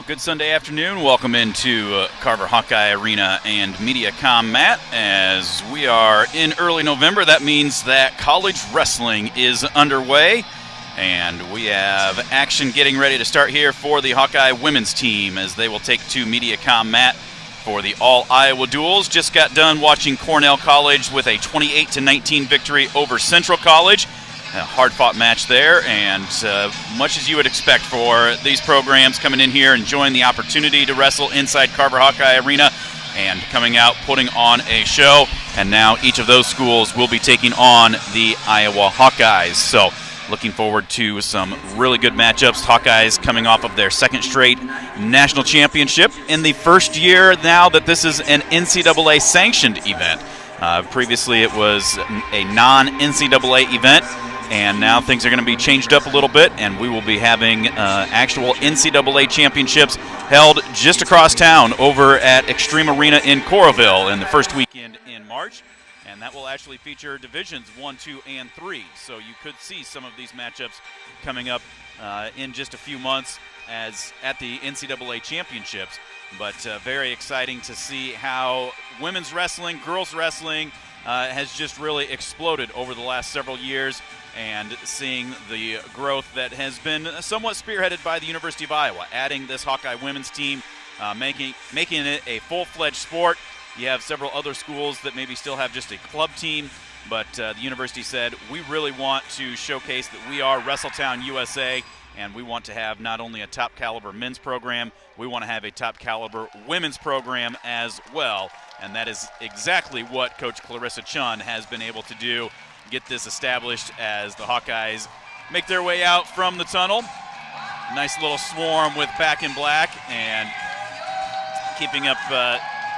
good Sunday afternoon. Welcome into Carver Hawkeye Arena and MediaCom, Matt. As we are in early November, that means that college wrestling is underway, and we have action getting ready to start here for the Hawkeye women's team as they will take to MediaCom, Matt, for the All-Iowa Duels. Just got done watching Cornell College with a 28-19 victory over Central College. A hard-fought match there, and much as you would expect for these programs coming in here, enjoying the opportunity to wrestle inside Carver Hawkeye Arena and coming out, putting on a show. And now each of those schools will be taking on the Iowa Hawkeyes. So looking forward to some really good matchups. Hawkeyes coming off of their second straight national championship in the first year now that this is an NCAA sanctioned event. Previously it was a non-NCAA event, and now things are going to be changed up a little bit, and we will be having actual NCAA championships held just across town over at Extreme Arena in Coralville in the first weekend in March. And that will actually feature divisions 1, 2, and 3. So you could see some of these matchups coming up in just a few months as at the NCAA championships. But very exciting to see how women's wrestling, girls wrestling has just really exploded over the last several years, and seeing the growth that has been somewhat spearheaded by the University of Iowa, adding this Hawkeye women's team, making it a full-fledged sport. You have several other schools that maybe still have just a club team, but the university said, we really want to showcase that we are Wrestletown, USA, and we want to have not only a top-caliber men's program, we want to have a top-caliber women's program as well. And that is exactly what Coach Clarissa Chun has been able to do, get this established as the Hawkeyes make their way out from the tunnel. Nice little swarm with Back in Black, and keeping up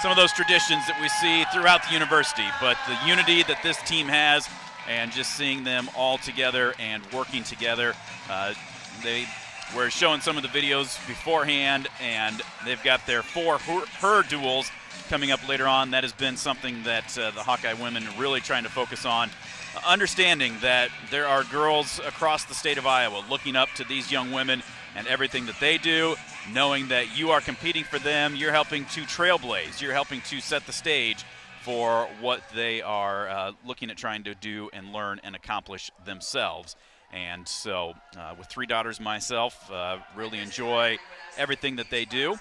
some of those traditions that we see throughout the university. But the unity that this team has, and just seeing them all together and working together. They were showing some of the videos beforehand, and they've got their 4 her duels coming up later on. That has been something that the Hawkeye women are really trying to focus on, understanding that there are girls across the state of Iowa looking up to these young women and everything that they do, knowing that you are competing for them, you're helping to trailblaze, you're helping to set the stage for what they are looking at trying to do and learn and accomplish themselves. And so with 3 daughters myself, really enjoy everything that they do.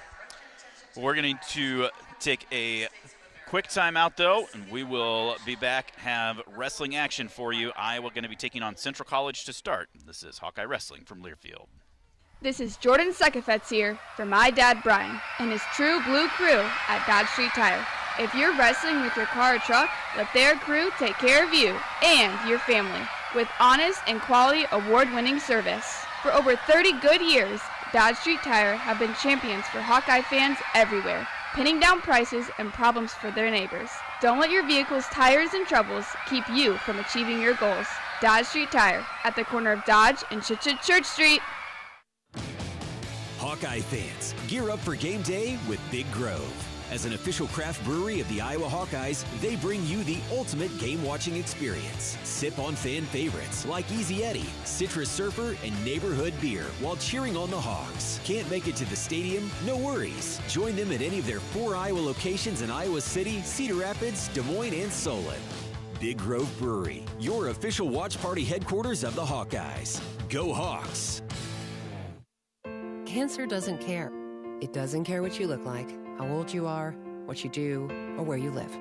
We're going to take a quick timeout, though, and we will be back, have wrestling action for you. Iowa going to be taking on Central College to start. This is Hawkeye Wrestling from Learfield. This is Jordan Sekefetz here for my dad, Brian, and his True Blue crew at Dodge Street Tire. If you're wrestling with your car or truck, let their crew take care of you and your family with honest and quality award-winning service. For over 30 good years, Dodge Street Tire have been champions for Hawkeye fans everywhere, pinning down prices and problems for their neighbors. Don't let your vehicle's tires and troubles keep you from achieving your goals. Dodge Street Tire at the corner of Dodge and Church Street. Hawkeye fans, gear up for game day with Big Grove. As an official craft brewery of the Iowa Hawkeyes, they bring you the ultimate game-watching experience. Sip on fan favorites like Easy Eddie, Citrus Surfer, and Neighborhood Beer while cheering on the Hawks. Can't make it to the stadium? No worries. Join them at any of their 4 Iowa locations in Iowa City, Cedar Rapids, Des Moines, and Solon. Big Grove Brewery, your official watch party headquarters of the Hawkeyes. Go Hawks! Cancer doesn't care. It doesn't care what you look like, how old you are, what you do, or where you live.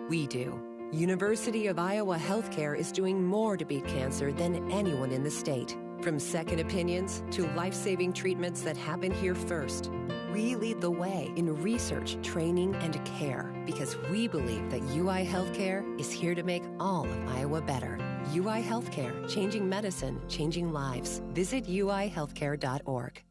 We do. University of Iowa Healthcare is doing more to beat cancer than anyone in the state. From second opinions to life-saving treatments that happen here first. We lead the way in research, training, and care because we believe that UI Healthcare is here to make all of Iowa better. UI Healthcare, changing medicine, changing lives. Visit uihealthcare.org.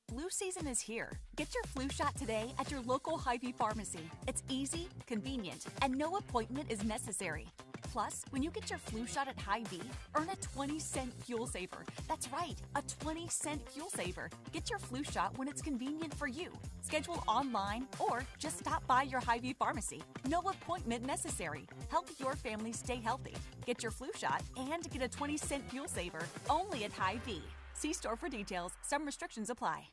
Flu season is here. Get your flu shot today at your local Hy-Vee pharmacy. It's easy, convenient, and no appointment is necessary. Plus, when you get your flu shot at Hy-Vee, earn a 20-cent fuel saver. That's right, a 20-cent fuel saver. Get your flu shot when it's convenient for you. Schedule online or just stop by your Hy-Vee pharmacy. No appointment necessary. Help your family stay healthy. Get your flu shot and get a 20-cent fuel saver only at Hy-Vee. See store for details. Some restrictions apply.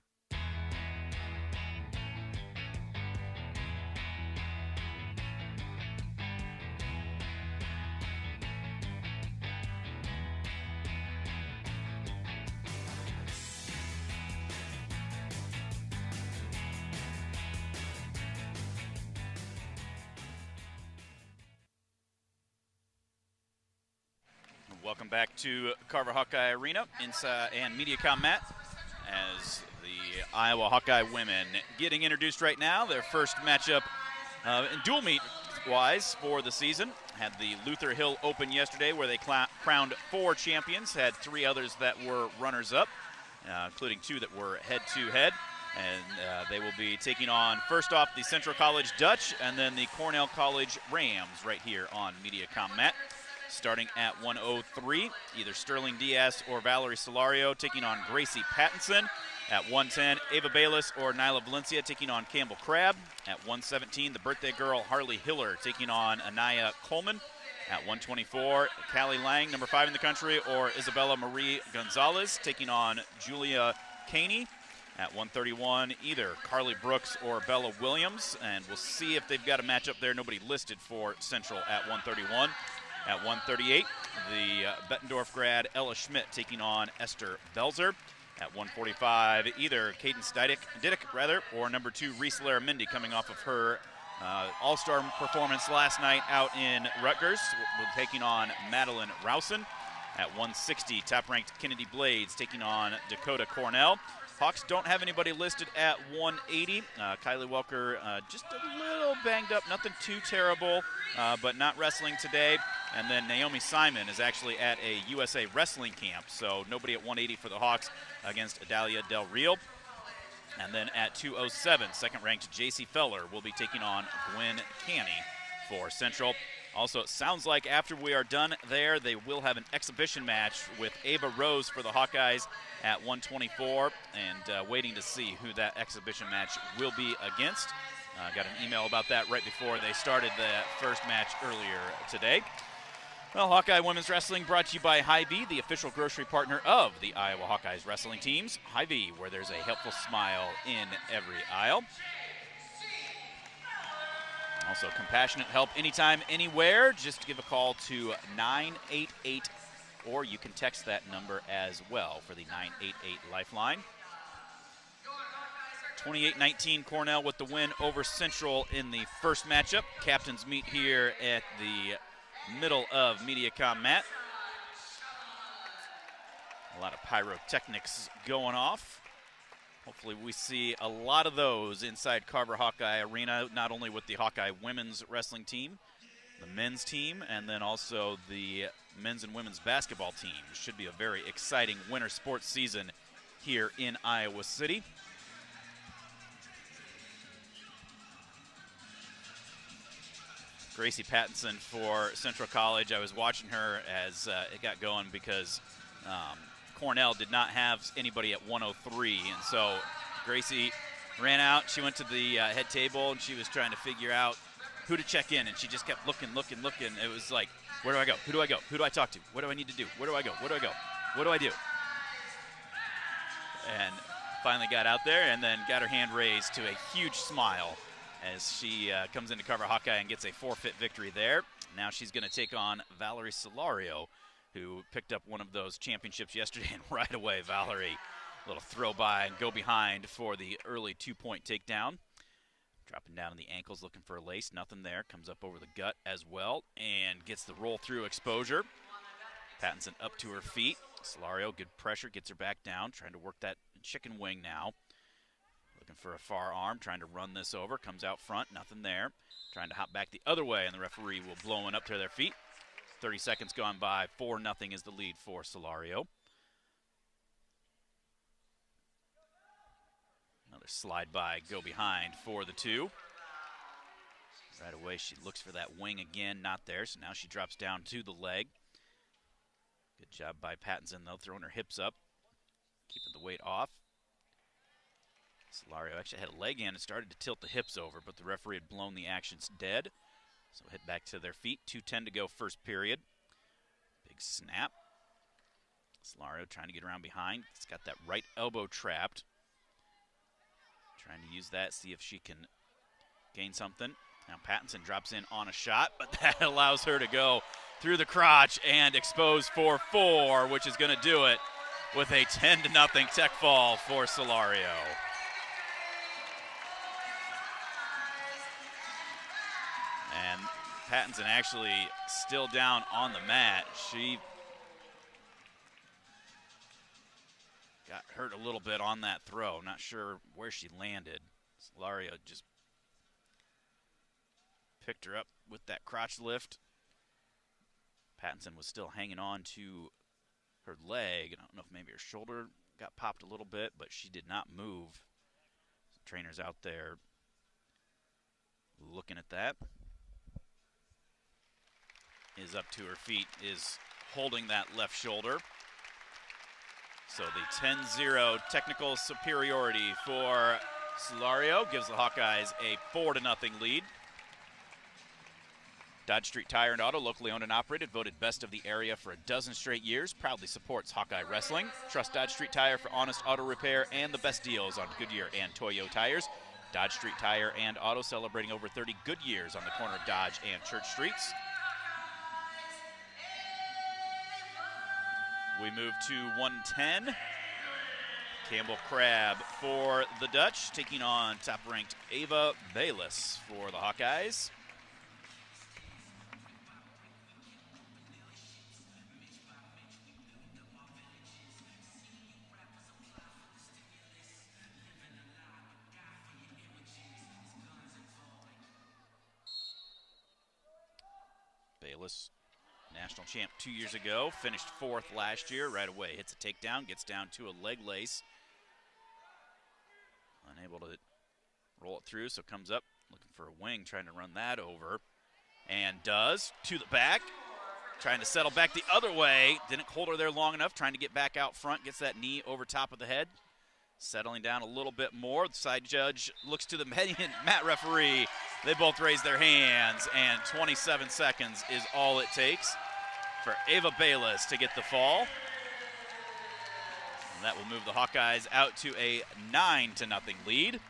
Welcome back to Carver Hawkeye Arena inside and MediaCom Matt, as the Iowa Hawkeye women getting introduced right now. Their first matchup in dual meet wise for the season. Had the Luther Hill Open yesterday where they crowned 4 champions, had 3 others that were runners-up, including 2 that were head-to-head. And they will be taking on, first off, the Central College Dutch and then the Cornell College Rams right here on MediaCom Matt. Starting at 103, either Sterling Diaz or Valerie Solario taking on Gracie Pattinson. At 110, Ava Bayless or Nyla Valencia taking on Campbell Crabb. At 117, the birthday girl Harley Hiller taking on Anaya Coleman. At 124, Callie Lang, number 5 in the country, or Isabella Marie Gonzalez taking on Julia Caney. At 131, either Carly Brooks or Bella Williams, and we'll see if they've got a matchup there. Nobody listed for Central at 131. At 138, the Bettendorf grad Ella Schmidt taking on Esther Belzer. At 145, either Caden Didick, or number 2 Reese Laramendi, coming off of her all-star performance last night out in Rutgers, taking on Madeline Rousen. At 160, top-ranked Kennedy Blades taking on Dakota Cornell. Hawks don't have anybody listed at 180. Kylie Welker just a little banged up, nothing too terrible, but not wrestling today. And then Naomi Simon is actually at a USA Wrestling camp, so nobody at 180 for the Hawks against Adalia Del Real. And then at 207, second-ranked J.C. Feller will be taking on Gwen Canny for Central. Also, it sounds like after we are done there, they will have an exhibition match with Ava Rose for the Hawkeyes at 124, and waiting to see who that exhibition match will be against. Got an email about that right before they started the first match earlier today. Well, Hawkeye Women's Wrestling brought to you by Hy-Vee, the official grocery partner of the Iowa Hawkeyes wrestling teams. Hy-Vee, where there's a helpful smile in every aisle. Also, compassionate help anytime, anywhere. Just give a call to 988, or you can text that number as well for the 988 Lifeline. 28-19 Cornell with the win over Central in the first matchup. Captains meet here at the middle of MediaCom Matt. A lot of pyrotechnics going off. Hopefully we see a lot of those inside Carver Hawkeye Arena, not only with the Hawkeye women's wrestling team, the men's team, and then also the men's and women's basketball team. Should be a very exciting winter sports season here in Iowa City. Gracie Pattinson for Central College. I was watching her as it got going because Cornell did not have anybody at 103, and so Gracie ran out. She went to the head table, and she was trying to figure out who to check in, and she just kept looking. It was like, where do I go? Who do I go? Who do I talk to? What do I need to do? Where do I go? Where do I go? What do I do? And finally got out there and then got her hand raised to a huge smile as she comes into Carver Hawkeye and gets a forfeit victory there. Now she's going to take on Valerie Solario, who picked up one of those championships yesterday, and right away, Valerie, a little throw by and go behind for the early 2-point takedown. Dropping down on the ankles, looking for a lace, nothing there. Comes up over the gut as well, and gets the roll-through exposure. Pattinson up to her feet. Solario, good pressure, gets her back down, trying to work that chicken wing now. Looking for a far arm, trying to run this over. Comes out front, nothing there. Trying to hop back the other way, and the referee will blow one up to their feet. 30 seconds gone by. 4-0 is the lead for Solario. Another slide by, go behind for the 2. Right away, she looks for that wing again, not there. So now she drops down to the leg. Good job by Pattinson, though, throwing her hips up, keeping the weight off. Solario actually had a leg in and started to tilt the hips over, but the referee had blown the actions dead. So hit back to their feet. 2:10 to go first period. Big snap. Solario trying to get around behind. It's got that right elbow trapped. Trying to use that, see if she can gain something. Now Pattinson drops in on a shot, but that allows her to go through the crotch and expose for 4, which is going to do it with a 10-0 tech fall for Solario. And Pattinson actually still down on the mat. She got hurt a little bit on that throw. Not sure where she landed. Solario just picked her up with that crotch lift. Pattinson was still hanging on to her leg. I don't know if maybe her shoulder got popped a little bit, but she did not move. So trainers out there looking at that. Is up to her feet, is holding that left shoulder. So the 10-0 technical superiority for Solario gives the Hawkeyes a 4-0 lead. Dodge Street Tire and Auto, locally owned and operated, voted best of the area for a dozen straight years, proudly supports Hawkeye Wrestling. Trust Dodge Street Tire for honest auto repair and the best deals on Goodyear and Toyo tires. Dodge Street Tire and Auto, celebrating over 30 good years on the corner of Dodge and Church Streets. We move to 110. Campbell Crabb for the Dutch, taking on top-ranked Ava Bayless for the Hawkeyes. Bayless, national champ 2 years ago, finished 4th last year. Right away hits a takedown, gets down to a leg lace. Unable to roll it through, so comes up looking for a wing, trying to run that over. And does, to the back, trying to settle back the other way. Didn't hold her there long enough, trying to get back out front, gets that knee over top of the head. Settling down a little bit more. The side judge looks to the mat referee. They both raise their hands, and 27 seconds is all it takes for Ava Bayless to get the fall. And that will move the Hawkeyes out to a 9-0 lead.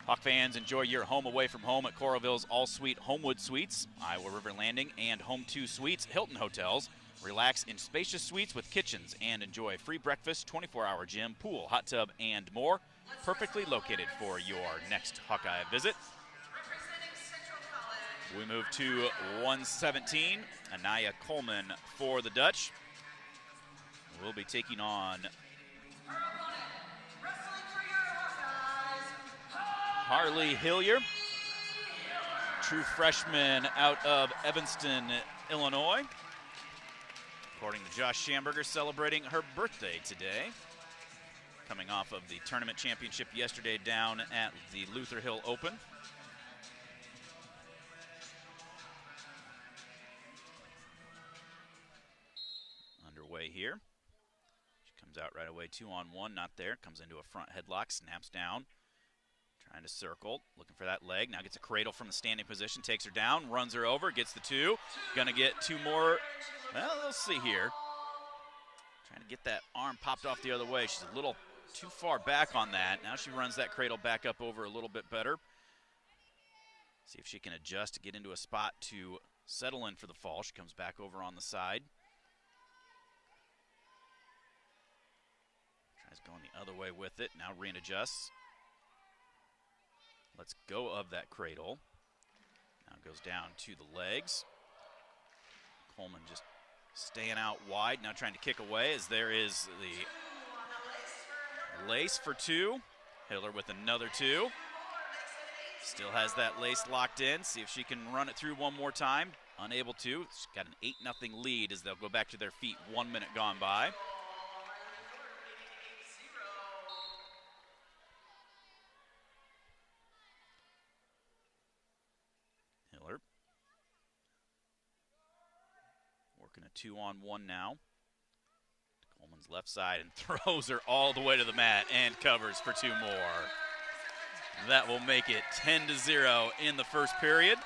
Hawk fans, enjoy your home away from home at Coralville's All-Suite Homewood Suites, Iowa River Landing, and Home 2 Suites, Hilton Hotels. Relax in spacious suites with kitchens and enjoy free breakfast, 24-hour gym, pool, hot tub, and more. Perfectly located for your next Hawkeye visit. We move to 117. Anaya Coleman for the Dutch. We'll be taking on Harley Hillier, true freshman out of Evanston, Illinois. According to Josh Schamberger, celebrating her birthday today. Coming off of the tournament championship yesterday down at the Luther Hill Open. Underway here. She comes out right away, 2-on-1, not there. Comes into a front headlock, snaps down. Trying to circle, looking for that leg. Now gets a cradle from the standing position, takes her down, runs her over, gets the 2. Gonna get 2 more. Well, let's see here. Trying to get that arm popped off the other way. She's a little too far back on that. Now she runs that cradle back up over a little bit better. See if she can adjust to get into a spot to settle in for the fall. She comes back over on the side. Tries going the other way with it. Now readjusts. Let's go of that cradle. Now goes down to the legs. Coleman just staying out wide, now trying to kick away as there is the lace for 2. Hiller with another 2. Still has that lace locked in. See if she can run it through one more time. Unable to. She's got an 8-0 lead as they'll go back to their feet. 1 minute gone by. Hiller. Working a 2-on-1 now. Coleman's left side and throws her all the way to the mat and covers for 2 more. That will make it 10-0 in the first period.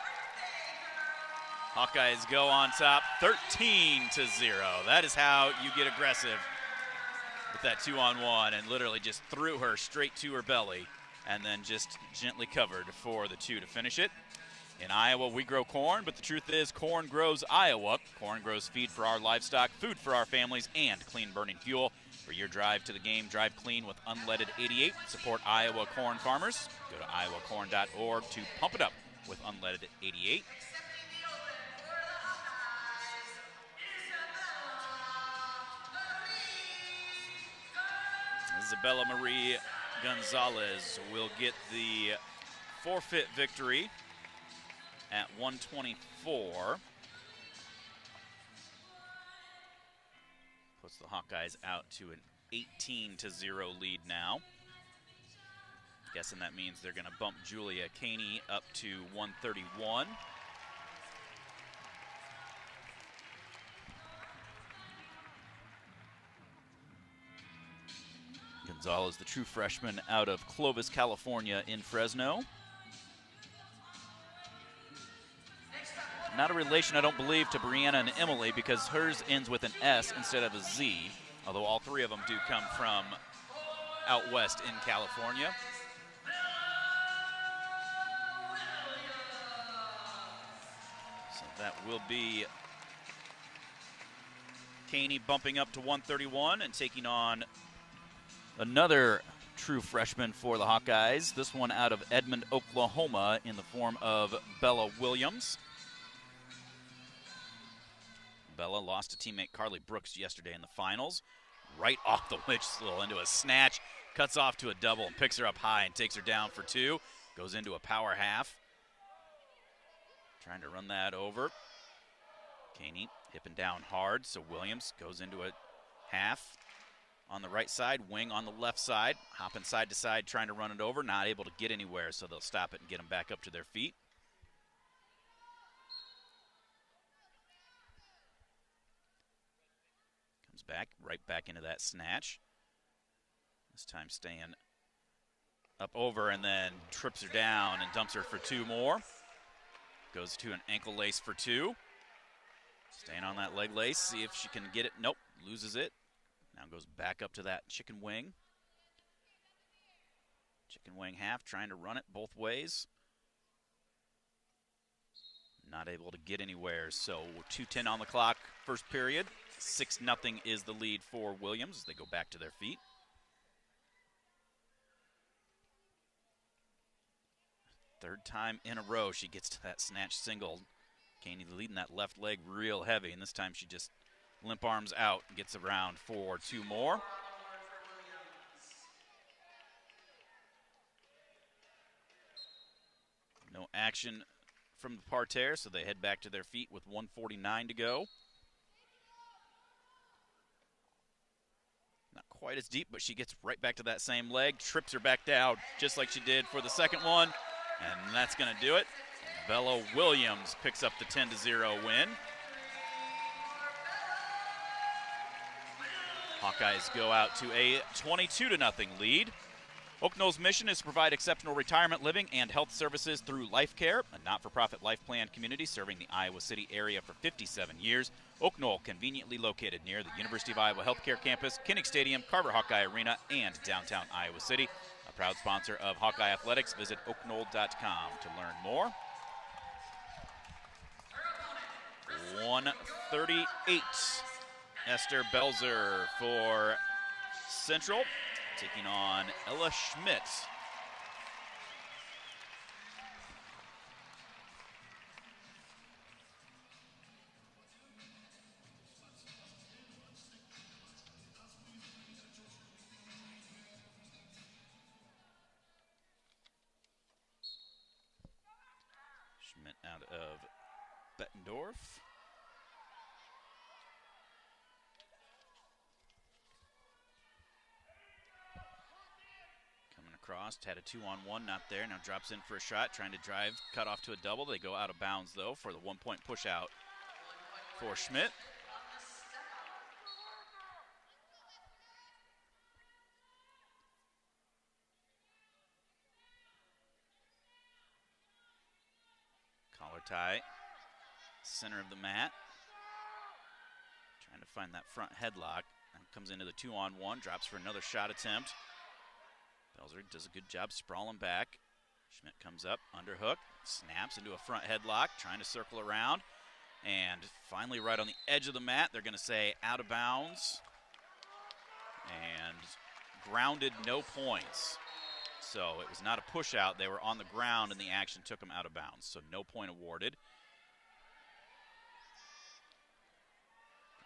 Hawkeyes go on top 13-0. That is how you get aggressive with that 2-on-1, and literally just threw her straight to her belly and then just gently covered for the 2 to finish it. In Iowa, we grow corn, but the truth is corn grows Iowa. Corn grows feed for our livestock, food for our families, and clean burning fuel. For your drive to the game, drive clean with Unleaded 88. Support Iowa corn farmers. Go to iowacorn.org to pump it up with Unleaded 88. Isabella Marie Gonzalez will get the forfeit victory at 124. Puts the Hawkeyes out to an 18-0 lead now. Guessing that means they're going to bump Julia Caney up to 131. Gonzalez, the true freshman out of Clovis, California in Fresno. Not a relation, I don't believe, to Brianna and Emily because hers ends with an S instead of a Z, although all three of them do come from out west in California. So that will be Caney bumping up to 131 and taking on another true freshman for the Hawkeyes, this one out of Edmond, Oklahoma, in the form of Bella Williams. Bella lost to teammate Carly Brooks yesterday in the finals. Right off the whistle into a snatch, cuts off to a double and picks her up high and takes her down for two. Goes into a power half. Trying to run that over. Caney hipping down hard, so Williams goes into a half. On the right side, wing on the left side, hopping side to side, trying to run it over, not able to get anywhere, so they'll stop it and get them back up to their feet. Comes back, right back into that snatch. This time staying up over and then trips her down and dumps her for two more. Goes to an ankle lace for two. Staying on that leg lace, see if she can get it. Nope, loses it. Now goes back up to that chicken wing. Chicken wing half, trying to run it both ways. Not able to get anywhere, so 2:10 on the clock, first period. 6-0 is the lead for Williams as they go back to their feet. Third time in a row she gets to that snatch single. Caney leading that left leg real heavy, and this time she just limp arms out and gets around for two more. No action from the parterre, so they head back to their feet with 1:49 to go. Not quite as deep, but she gets right back to that same leg, trips her back down just like she did for the second one, and that's going to do it. Bella Williams picks up the 10-0 win. Hawkeyes go out to a 22-0 lead. Oak Knoll's mission is to provide exceptional retirement living and health services through Life Care, a not-for-profit life plan community serving the Iowa City area for 57 years. Oak Knoll, conveniently located near the University of Iowa Healthcare Campus, Kinnick Stadium, Carver Hawkeye Arena, and downtown Iowa City. A proud sponsor of Hawkeye Athletics. Visit oakknoll.com to learn more. 138. Esther Belzer for Central, taking on Ella Schmidt. Schmidt out of Bettendorf. Coming across, had a 2-on-1, not there. Now drops in for a shot, trying to drive, cut off to a double. They go out of bounds, though, for the 1-point push out for Schmidt. Collar tie, center of the mat. Trying to find that front headlock. And comes into the 2-on-1, drops for another shot attempt. Belzer does a good job sprawling back. Schmidt comes up, underhook, snaps into a front headlock, trying to circle around. And finally right on the edge of the mat, they're going to say out of bounds. And grounded, no points. So it was not a push out. They were on the ground and the action took them out of bounds. So no point awarded.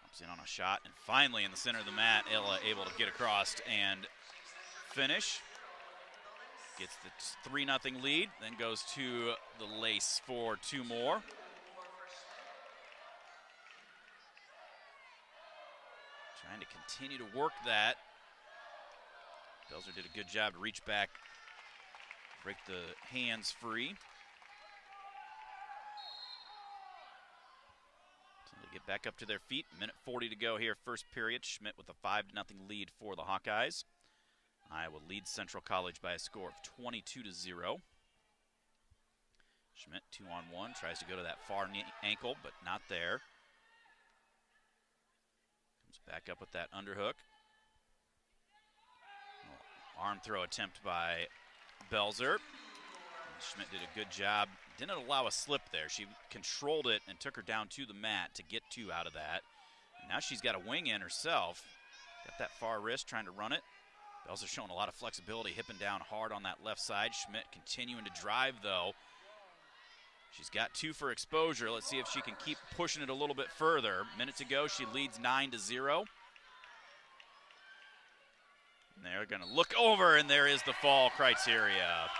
Drops in on a shot. And finally in the center of the mat, Ella able to get across and finish. Gets the 3-0 lead, then goes to the lace for 2 more. Trying to continue to work that. Belzer did a good job to reach back, break the hands free. So they get back up to their feet. Minute 40 to go here, first period. Schmidt with a 5-0 lead for the Hawkeyes. Iowa leads Central College by a score of 22-0. Schmidt 2-on-1, tries to go to that far ankle, but not there. Comes back up with that underhook. Arm throw attempt by Belzer. Schmidt did a good job. Didn't allow a slip there. She controlled it and took her down to the mat to get 2 out of that. And now she's got a wing in herself. Got that far wrist, trying to run it. Belzer showing a lot of flexibility, hipping down hard on that left side. Schmidt continuing to drive, though. She's got 2 for exposure. Let's see if she can keep pushing it a little bit further. Minute to go, she leads 9-0. And they're going to look over, and there is the fall criteria.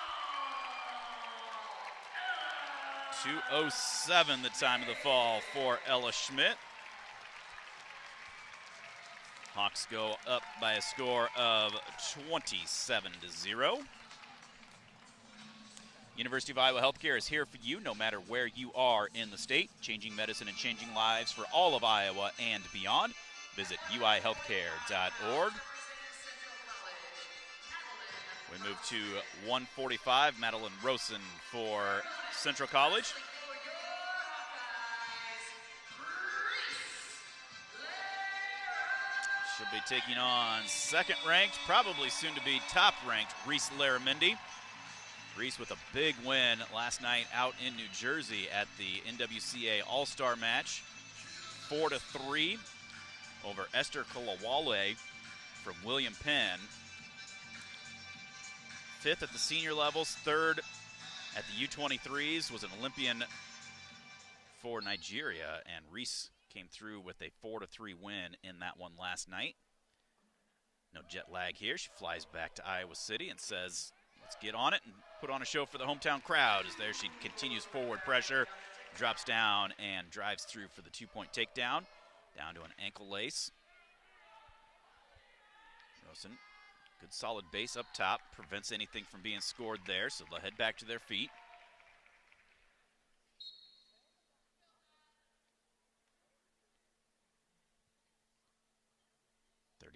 2:07 the time of the fall for Ella Schmidt. Hawks go up by a score of 27-0. University of Iowa Healthcare is here for you no matter where you are in the state, changing medicine and changing lives for all of Iowa and beyond. Visit uihealthcare.org. We move to 145, Madeline Rosen for Central College. She'll be taking on second-ranked, probably soon to be top-ranked, Reese Laramendi. Reese with a big win last night out in New Jersey at the NWCA All-Star match. 4-3 over Esther Kalawale from William Penn. 5th at the senior levels, 3rd at the U23s, was an Olympian for Nigeria, and Reese came through with a 4-3 win in that one last night. No jet lag here. She flies back to Iowa City and says, let's get on it and put on a show for the hometown crowd. As there she continues forward pressure, drops down and drives through for the 2-point takedown, down to an ankle lace. Rosen, good solid base up top, prevents anything from being scored there, so they'll head back to their feet.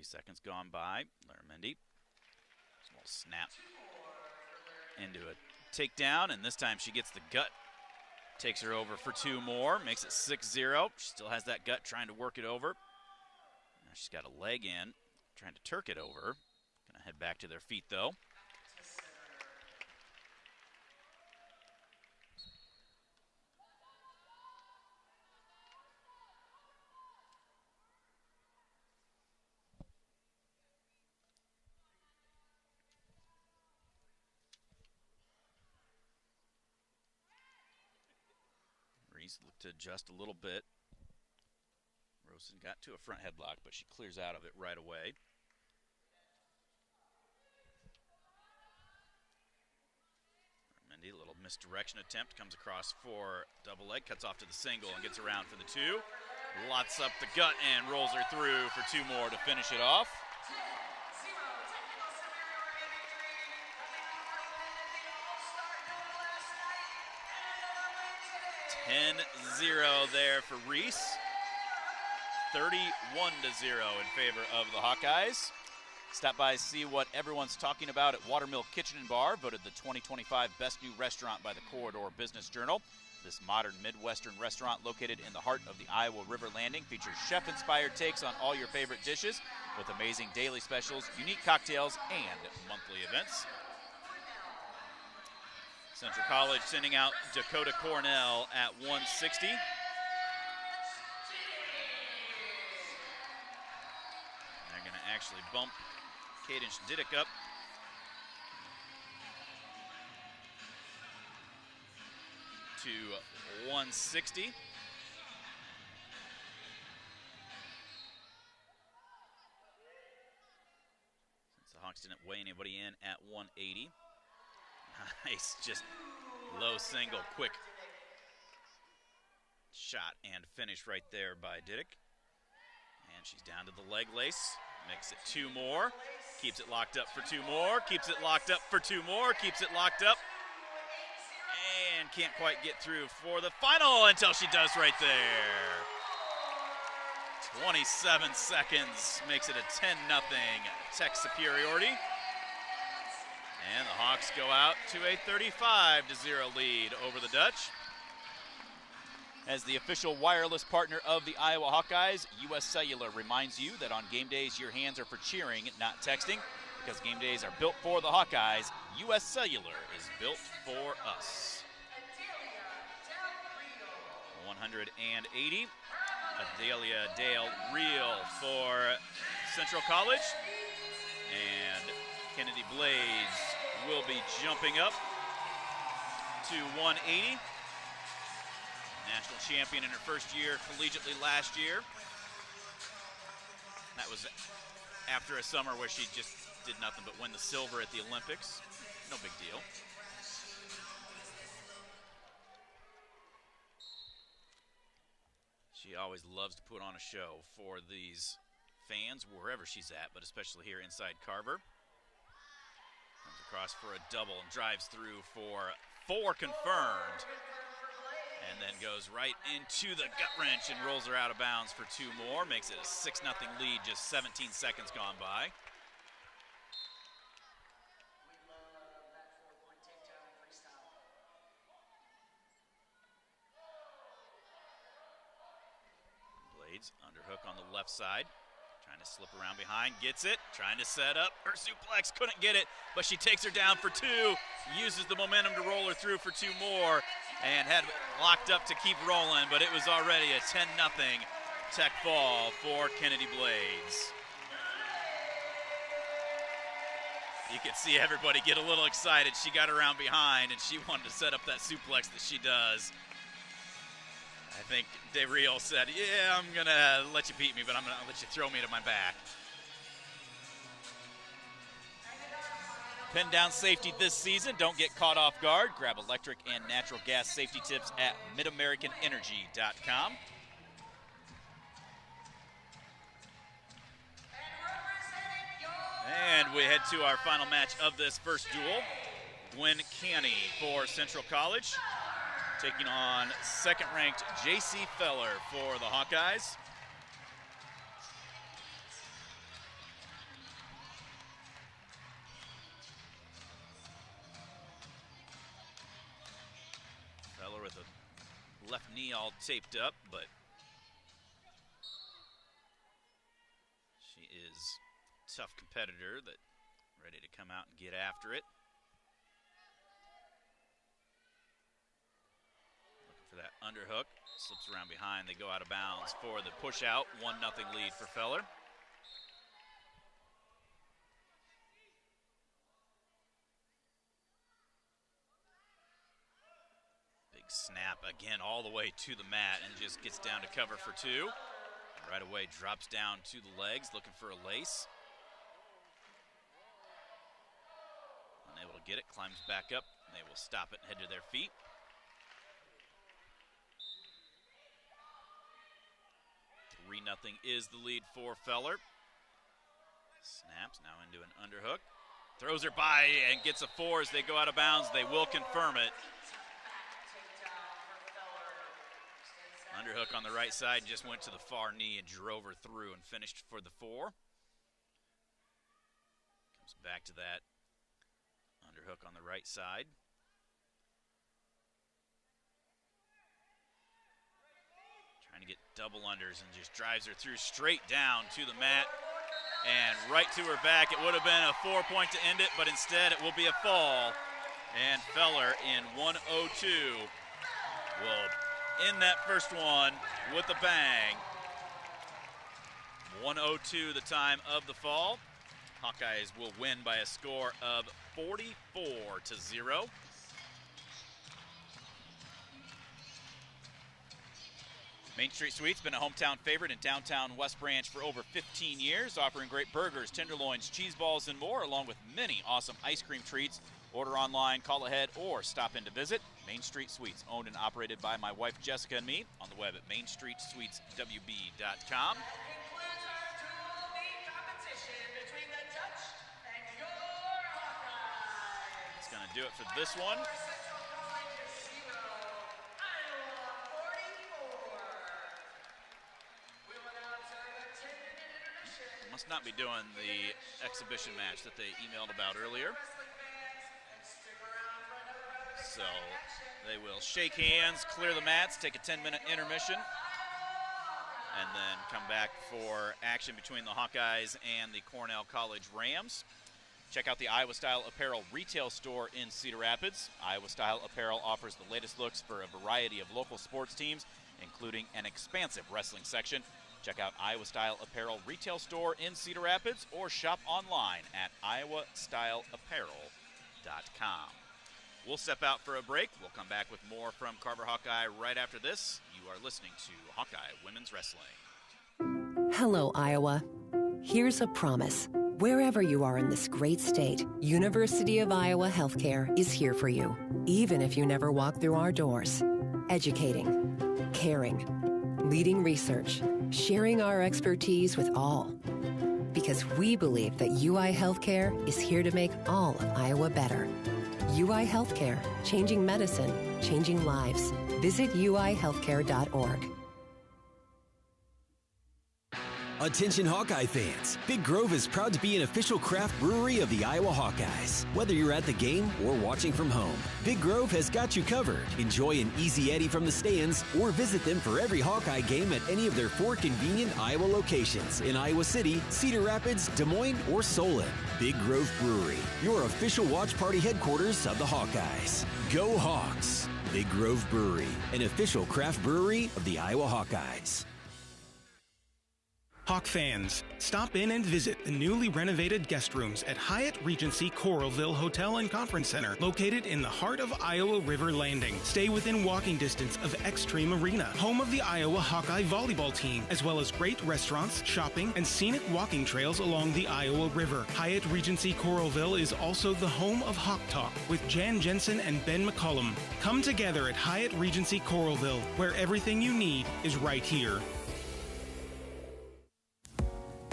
Seconds gone by. Laramendi, small snap into a takedown, and this time she gets the gut. Takes her over for 2 more, makes it 6-0. She still has that gut, trying to work it over. Now she's got a leg in, trying to turk it over. Gonna head back to their feet, though. Reese looked to adjust a little bit. Rosen got to a front headlock, but she clears out of it right away. Mindy, a little misdirection attempt, comes across for double leg, cuts off to the single and gets around for the 2. Lots up the gut and rolls her through for 2 more to finish it off. 10-0 there for Reese. 31-0 in favor of the Hawkeyes. Stop by, see what everyone's talking about at Watermill Kitchen and Bar, voted the 2025 Best New Restaurant by the Corridor Business Journal. This modern Midwestern restaurant located in the heart of the Iowa River Landing features chef-inspired takes on all your favorite dishes with amazing daily specials, unique cocktails, and monthly events. Central College sending out Dakota Cornell at 160. They're going to actually bump Kaden Didick up to 160. Since the Hawks Texas didn't weigh anybody in at 180. Nice, just low single, quick shot and finish right there by Diddick. And she's down to the leg lace. Makes it 2 more. Keeps it locked up for 2 more. Keeps it locked up for 2 more. Keeps it locked up. And can't quite get through for the final until she does right there. 27 seconds makes it a 10-0 Tech superiority. And the Hawks go out to a 35-0 lead over the Dutch. As the official wireless partner of the Iowa Hawkeyes, U.S. Cellular reminds you that on game days, your hands are for cheering, not texting. Because game days are built for the Hawkeyes, U.S. Cellular is built for us. 180. Adelia Dale Reel for Central College. And Kennedy Blades will be jumping up to 180. National champion in her first year collegiately last year. That was after a summer where she just did nothing but win the silver at the Olympics. No big deal. She always loves to put on a show for these fans, wherever she's at, but especially here inside Carver. Comes across for a double and drives through for 4 confirmed. And then goes right into the gut wrench and rolls her out of bounds for 2 more. Makes it a 6-0 lead, just 17 seconds gone by. Blades underhook on the left side. Trying to slip around behind, gets it, trying to set up her suplex, couldn't get it, but she takes her down for 2, uses the momentum to roll her through for 2 more, and had locked up to keep rolling, but it was already a 10-0 Tech fall for Kennedy Blades. You could see everybody get a little excited. She got around behind, and she wanted to set up that suplex that she does. I think DeReal said, yeah, I'm going to let you beat me, but I'm going to let you throw me to my back. Pin down safety this season. Don't get caught off guard. Grab electric and natural gas safety tips at midamericanenergy.com. And we head to our final match of this first duel. Gwen Canny for Central College, taking on second-ranked J.C. Feller for the Hawkeyes. Feller with a left knee all taped up, but she is a tough competitor that ready to come out and get after it. For that underhook, slips around behind, they go out of bounds for the push out, 1-0 lead for Feller. Big snap again all the way to the mat and just gets down to cover for 2. Right away drops down to the legs, looking for a lace. Unable to get it, climbs back up, and they will stop it and head to their feet. 3-0 is the lead for Feller. Snaps now into an underhook. Throws her by and gets a 4 as they go out of bounds. They will confirm it. Underhook on the right side, just went to the far knee and drove her through and finished for the 4. Comes back to that underhook on the right side. Trying to get double unders and just drives her through straight down to the mat and right to her back. It would have been a 4-point to end it, but instead it will be a fall. And Feller in 102 will end that first one with a bang. 102 the time of the fall. Hawkeyes will win by a score of 44-0. Main Street Sweets been a hometown favorite in downtown West Branch for over 15 years, offering great burgers, tenderloins, cheese balls, and more, along with many awesome ice cream treats. Order online, call ahead, or stop in to visit. Main Street Sweets, owned and operated by my wife Jessica and me, on the web at mainstreetsweetswb.com. That's going to do it for this one. Must not be doing the exhibition match that they emailed about earlier. So they will shake hands, clear the mats, take a 10-minute intermission, and then come back for action between the Hawkeyes and the Cornell College Rams. Check out the Iowa Style Apparel retail store in Cedar Rapids. Iowa Style Apparel offers the latest looks for a variety of local sports teams, including an expansive wrestling section. Check out Iowa Style Apparel retail store in Cedar Rapids or shop online at iowastyleapparel.com. We'll step out for a break. We'll come back with more from Carver Hawkeye right after this. You are listening to Hawkeye Women's Wrestling. Hello, Iowa. Here's a promise. Wherever you are in this great state, University of Iowa Healthcare is here for you, even if you never walk through our doors. Educating, caring, leading research, sharing our expertise with all. Because we believe that UI Healthcare is here to make all of Iowa better. UI Healthcare, changing medicine, changing lives. Visit uihealthcare.org. Attention Hawkeye fans, Big Grove is proud to be an official craft brewery of the Iowa Hawkeyes. Whether you're at the game or watching from home, Big Grove has got you covered. Enjoy an Easy Eddie from the stands or visit them for every Hawkeye game at any of their 4 convenient Iowa locations in Iowa City, Cedar Rapids, Des Moines, or Solon. Big Grove Brewery, your official watch party headquarters of the Hawkeyes. Go Hawks! Big Grove Brewery, an official craft brewery of the Iowa Hawkeyes. Hawk fans, stop in and visit the newly renovated guest rooms at Hyatt Regency Coralville Hotel and Conference Center, located in the heart of Iowa River Landing. Stay within walking distance of Xtreme Arena, home of the Iowa Hawkeye volleyball team, as well as great restaurants, shopping, and scenic walking trails along the Iowa River. Hyatt Regency Coralville is also the home of Hawk Talk with Jan Jensen and Ben McCullum. Come together at Hyatt Regency Coralville, where everything you need is right here.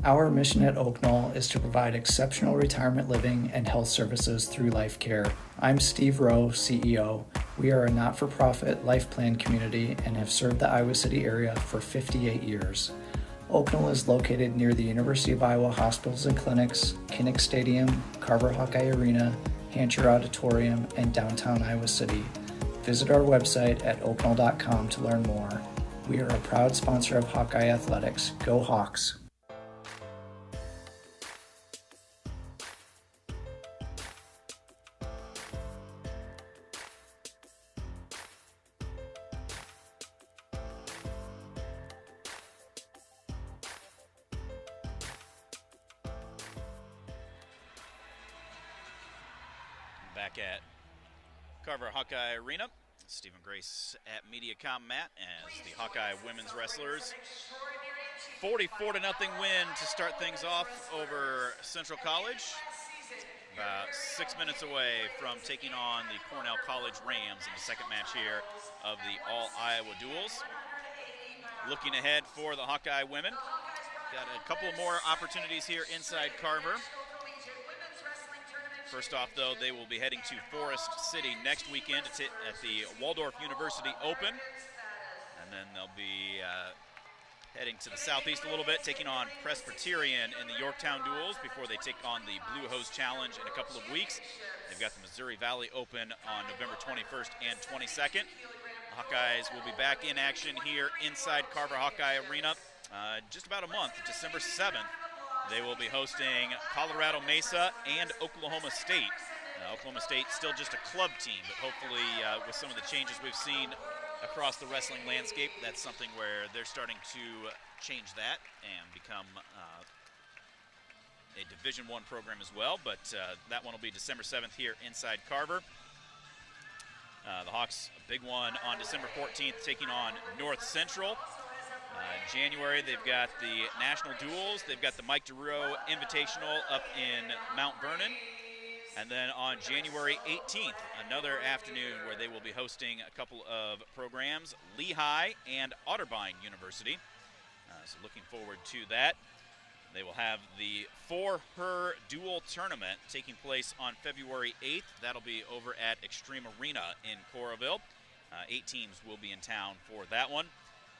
Our mission at Oak Knoll is to provide exceptional retirement living and health services through Life Care. I'm Steve Rowe, CEO. We are a not-for-profit life plan community and have served the Iowa City area for 58 years. Oak Knoll is located near the University of Iowa hospitals and clinics, Kinnick Stadium, Carver Hawkeye Arena, Hancher Auditorium, and downtown Iowa City. Visit our website at oakknoll.com to learn more. We are a proud sponsor of Hawkeye Athletics. Go Hawks! Back at Carver Hawkeye Arena, Stephen Grace at MediaCom Matt as the Hawkeye women's wrestlers. 44-0 win to start things off over Central College. About 6 minutes away from taking on the Cornell College Rams in the second match here of the All-Iowa Duels. Looking ahead for the Hawkeye women, got a couple more opportunities here inside Carver. First off, though, they will be heading to Forest City next weekend at the Waldorf University Open. And then they'll be heading to the southeast a little bit, taking on Presbyterian in the Yorktown Duels before they take on the Blue Hose Challenge in a couple of weeks. They've got the Missouri Valley Open on November 21st and 22nd. The Hawkeyes will be back in action here inside Carver Hawkeye Arena just about a month, December 7th. They will be hosting Colorado Mesa and Oklahoma State. Oklahoma State still just a club team, but hopefully with some of the changes we've seen across the wrestling landscape, that's something where they're starting to change that and become a Division I program as well. But that one will be December 7th here inside Carver. The Hawks, a big one on December 14th, taking on North Central. In January, they've got the National Duels. They've got the Mike DeRuo Invitational up in Mount Vernon. And then on January 18th, another afternoon where they will be hosting a couple of programs, Lehigh and Otterbein University. So looking forward to that. They will have the For Her Duel Tournament taking place on February 8th. That'll be over at Extreme Arena in Coralville. 8 teams will be in town for that one.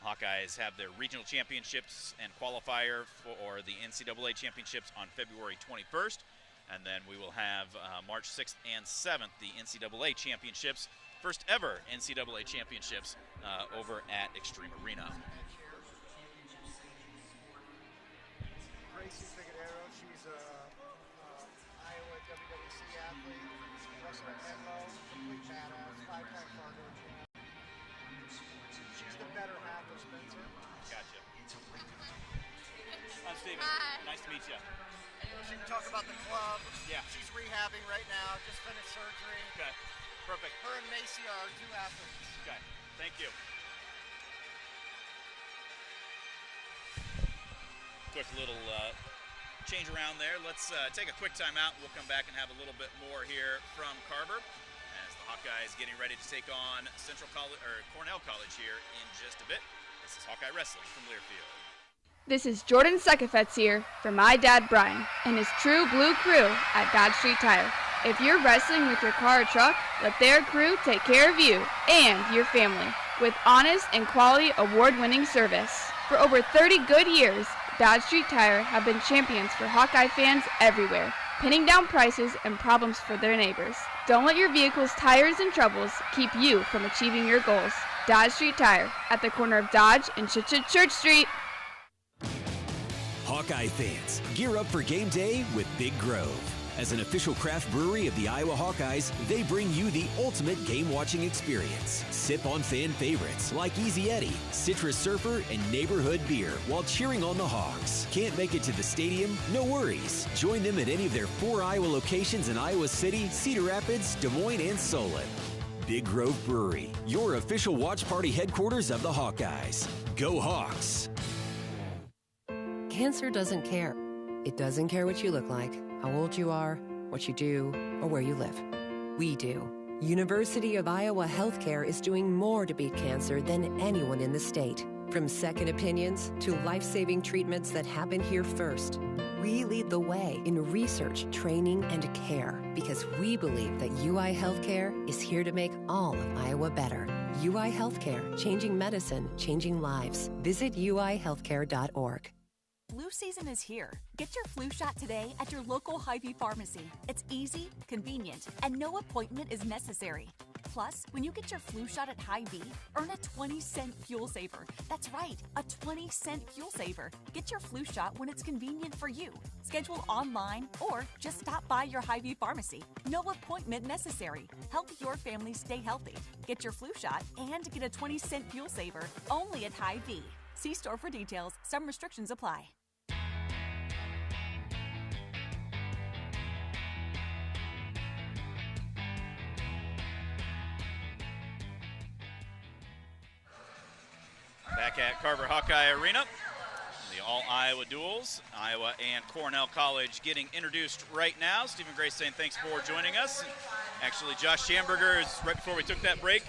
Hawkeyes have their regional championships and qualifier for the NCAA championships on February 21st. And then we will have March 6th and 7th, the NCAA championships, first ever NCAA championships over at Extreme Arena. Gracie Figueroa, she's a Iowa WWC athlete, wrestler at Menlo, complete badass, 5-time Fargo champ. She's the better half of Spencer. Gotcha. I'm Steven. Hi. Nice to meet you. She can talk about the club. Yeah. She's rehabbing right now, just finished surgery. Okay. Perfect. Her and Macy are our 2 athletes. Okay. Thank you. Quick little change around there. Let's take a quick time out. We'll come back and have a little bit more here from Carver as the Hawkeyes getting ready to take on Cornell College here in just a bit. This is Hawkeye Wrestling from Learfield. This is Jordan Sekefetz here for my dad Brian and his true blue crew at Dodge Street Tire. If you're wrestling with your car or truck, let their crew take care of you and your family with honest and quality award-winning service. For over 30 good years, Dodge Street Tire have been champions for Hawkeye fans everywhere, pinning down prices and problems for their neighbors. Don't let your vehicle's tires and troubles keep you from achieving your goals. Dodge Street Tire at the corner of Dodge and Church Street. Hawkeye fans, gear up for game day with Big Grove. As an official craft brewery of the Iowa Hawkeyes, they bring you the ultimate game-watching experience. Sip on fan favorites like Easy Eddie, Citrus Surfer, and Neighborhood Beer while cheering on the Hawks. Can't make it to the stadium? No worries. Join them at any of their 4 Iowa locations in Iowa City, Cedar Rapids, Des Moines, and Solon. Big Grove Brewery, your official watch party headquarters of the Hawkeyes. Go Hawks! Cancer doesn't care. It doesn't care what you look like, how old you are, what you do, or where you live. We do. University of Iowa Healthcare is doing more to beat cancer than anyone in the state. From second opinions to life-saving treatments that happen here first. We lead the way in research, training, and care because we believe that UI Healthcare is here to make all of Iowa better. UI Healthcare, changing medicine, changing lives. Visit uihealthcare.org. Flu season is here. Get your flu shot today at your local Hy-Vee pharmacy. It's easy, convenient, and no appointment is necessary. Plus, when you get your flu shot at Hy-Vee, earn a 20-cent fuel saver. That's right, a 20-cent fuel saver. Get your flu shot when it's convenient for you. Schedule online or just stop by your Hy-Vee pharmacy. No appointment necessary. Help your family stay healthy. Get your flu shot and get a 20-cent fuel saver only at Hy-Vee. See store for details. Some restrictions apply. Back at Carver Hawkeye Arena, the All-Iowa Duels, Iowa and Cornell College getting introduced right now. Stephen Grace saying thanks for joining us. Actually, Josh Schamberger is, right before we took that break,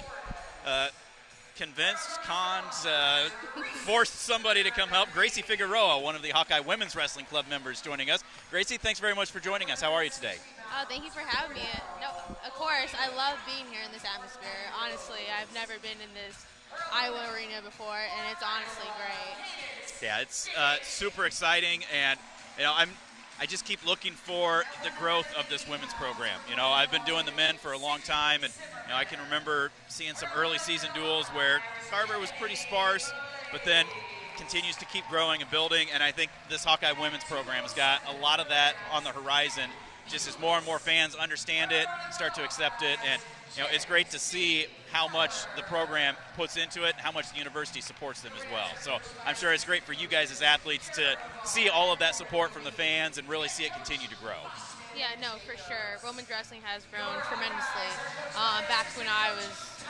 forced somebody to come help. Gracie Figueroa, one of the Hawkeye Women's Wrestling Club members, joining us. Gracie, thanks very much for joining us. How are you today? Oh, thank you for having me. No, of course, I love being here in this atmosphere. Honestly, I've never been in this Iowa arena before, and it's honestly great. Yeah, it's super exciting, and I just keep looking for the growth of this women's program. I've been doing the men for a long time, and I can remember seeing some early season duels where Carver was pretty sparse, but then continues to keep growing and building, and I think this Hawkeye women's program has got a lot of that on the horizon, just as more and more fans understand it, start to accept it, and it's great to see how much the program puts into it, how much the university supports them as well. So I'm sure it's great for you guys as athletes to see all of that support from the fans and really see it continue to grow. Yeah, no, for sure. Women's wrestling has grown tremendously. Back when I was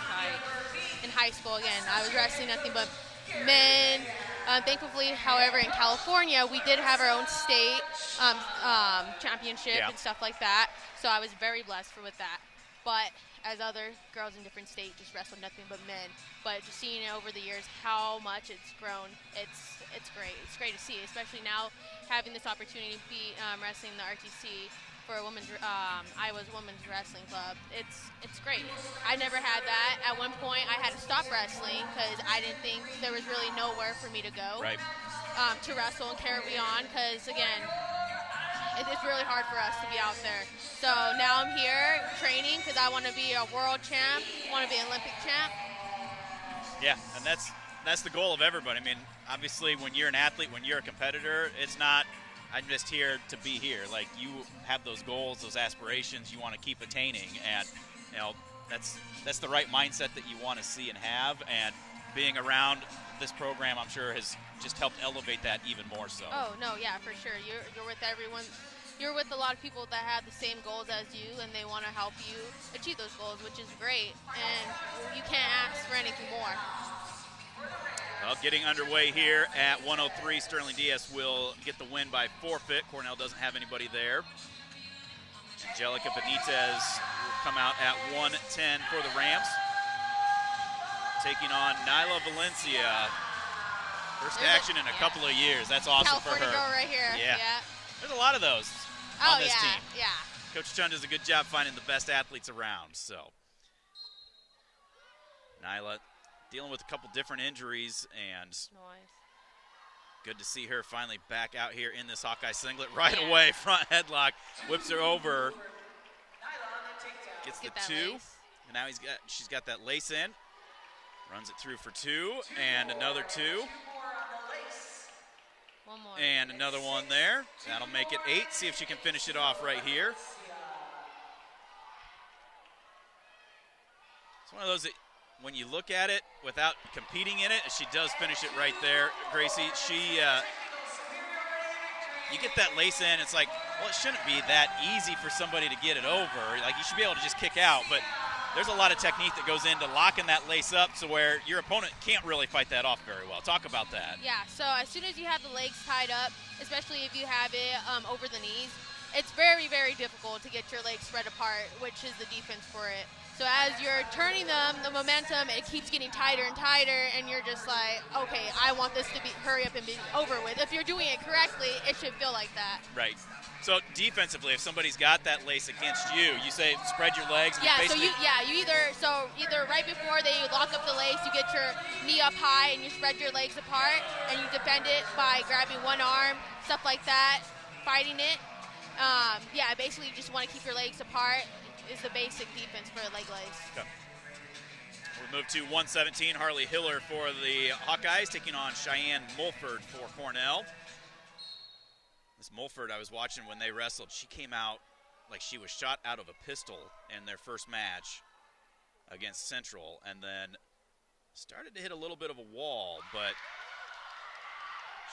in high school, again, I was wrestling nothing but men, Thankfully, however, in California, we did have our own state championship and stuff like that. So I was very blessed with that. But as other girls in different states just wrestle nothing but men. But just seeing it over the years, how much it's grown, it's great. It's great to see, especially now having this opportunity to be wrestling the RTC for Iowa's Women's Wrestling Club. It's great. I never had that. At one point, I had to stop wrestling because I didn't think there was really nowhere for me to go to wrestle and carry on. Because again, it's really hard for us to be out there. So now I'm here training because I want to be a world champ, want to be an Olympic champ. Yeah, and that's the goal of everybody. I mean, obviously, when you're an athlete, when you're a competitor, it's not, I'm just here to be here. Like, you have those goals, those aspirations you want to keep attaining, and, you know, that's the right mindset that you want to see and have, and being around this program, I'm sure, has just helped elevate that even more so. Oh, no, yeah, for sure. You're with everyone. You're with a lot of people that have the same goals as you, and they want to help you achieve those goals, which is great, and you can't ask for anything more. Well, getting underway here at 103, Sterling Diaz will get the win by forfeit. Cornell doesn't have anybody there. Angelica Benitez will come out at 110 for the Rams, taking on Nyla Valencia. First action in a couple of years. That's awesome for her. California girl right here. Yeah. There's a lot of those on this team. Yeah. Coach Chun does a good job finding the best athletes around. So Nyla dealing with a couple different injuries, and good to see her finally back out here in this Hawkeye singlet right away. Front headlock, whips her over, gets the two, and now she's got that lace in, runs it through for two, and another two. One more. And another one there. That'll make it 8. See if she can finish it off right here. It's one of those that when you look at it without competing in it, she does finish it right there. Gracie, you get that lace in, it's like, well, it shouldn't be that easy for somebody to get it over. Like, you should be able to just kick out, but there's a lot of technique that goes into locking that lace up to where your opponent can't really fight that off very well. Talk about that. Yeah, so as soon as you have the legs tied up, especially if you have it over the knees, it's very, very difficult to get your legs spread apart, which is the defense for it. So as you're turning them, the momentum, it keeps getting tighter and tighter, and you're just like, okay, I want this to hurry up and be over with. If you're doing it correctly, it should feel like that. Right. So defensively, if somebody's got that lace against you, you say spread your legs. And you either right before they lock up the lace, you get your knee up high and you spread your legs apart, and you defend it by grabbing one arm, stuff like that, fighting it. Basically you just want to keep your legs apart is the basic defense for leg lace. Okay. We move to 117, Harley Hiller for the Hawkeyes, taking on Cheyenne Mulford for Cornell. This Mulford, I was watching when they wrestled, she came out like she was shot out of a pistol in their first match against Central, and then started to hit a little bit of a wall, but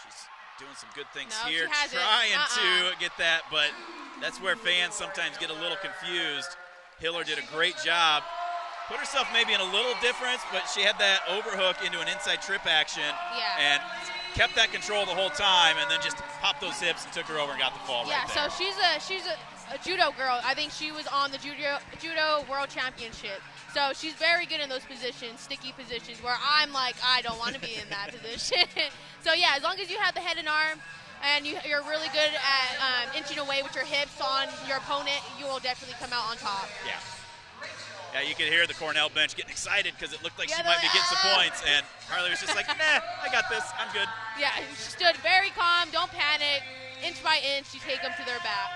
she's doing some good things here, trying to get that, but that's where fans sometimes get a little confused. Hiller did a great job. Put herself maybe in a little difference, but she had that overhook into an inside trip action and kept that control the whole time, and then just popped those hips and took her over and got the fall right there. So she's a judo girl. I think she was on the judo world championship. So she's very good in those positions, sticky positions, where I'm like, I don't want to be in that position. So yeah, as long as you have the head and arm, and you're really good at inching away with your hips on your opponent, you will definitely come out on top. Yeah, you could hear the Cornell bench getting excited because it looked like she might be getting some points, and Harley was just like, nah, I got this, I'm good. Yeah, she stood very calm, don't panic, inch by inch, you take them to their back.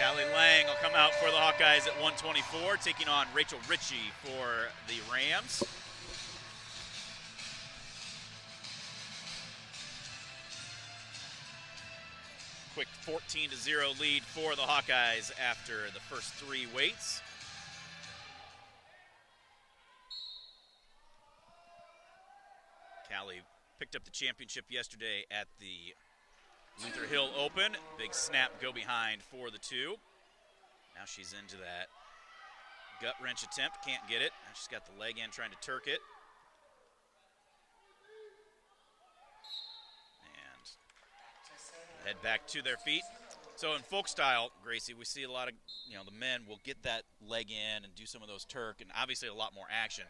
Callie Lang will come out for the Hawkeyes at 124, taking on Rachel Ritchie for the Rams. Quick 14-0 lead for the Hawkeyes after the first 3 weights. Callie picked up the championship yesterday at the Luther Hill Open. Big snap go behind for the 2. Now she's into that gut wrench attempt. Can't get it. Now she's got the leg in trying to Turk it. head back to their feet. So in folk style, Gracie, we see a lot of, the men will get that leg in and do some of those Turk, and obviously a lot more action.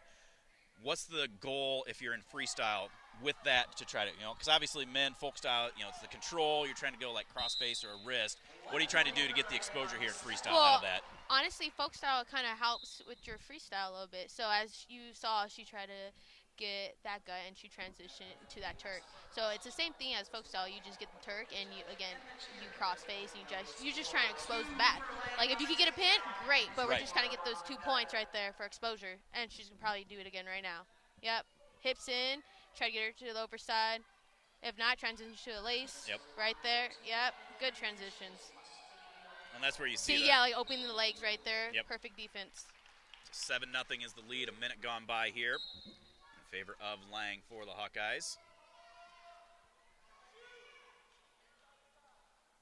What's the goal if you're in freestyle with that to try to, because obviously men, folk style, it's the control. You're trying to go like crossface or a wrist. What are you trying to do to get the exposure here in freestyle out of that? Honestly, folk style kind of helps with your freestyle a little bit. So as you saw, she tried to get that gut and she transitioned to that Turk. So it's the same thing as folk style. You just get the Turk and you crossface and you just try and expose the back. Like if you could get a pin, great, but we're just kind of get those 2 points right there for exposure. And she's gonna probably do it again right now. Yep, hips in, try to get her to the lower side. If not, transition to a lace. Yep. Right there. Yep, good transitions. And that's where you see like opening the legs right there. Yep. Perfect defense. So 7-0 is the lead. A minute gone by here in favor of Lang for the Hawkeyes.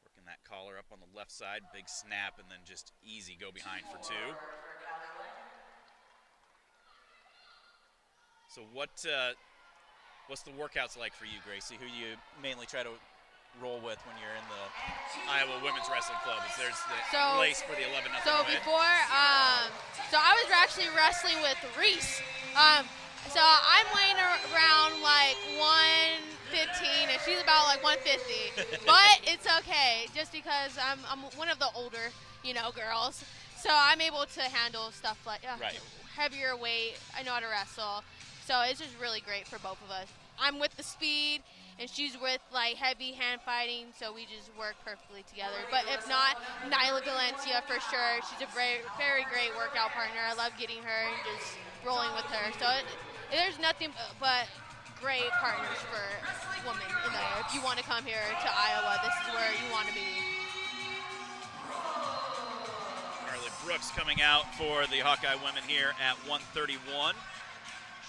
Working that collar up on the left side. Big snap and then just easy go behind for 2. So what's the workouts like for you, Gracie? Who you mainly try to roll with when you're in the Iowa Women's Wrestling Club? There's the lace for the 11-0 So win. before, so I was actually wrestling with Reese. So I'm weighing around like 115, and she's about like 150. But it's okay, just because I'm one of the older, girls. So I'm able to handle stuff like heavier weight. I know how to wrestle. So it's just really great for both of us. I'm with the speed, and she's with like heavy hand fighting, so we just work perfectly together. But if not, Nyla Valencia for sure. She's a very, very great workout partner. I love getting her and just rolling with her. So there's nothing but great partners for women in there. If you want to come here to Iowa, this is where you want to be. Carly Brooks coming out for the Hawkeye women here at 131.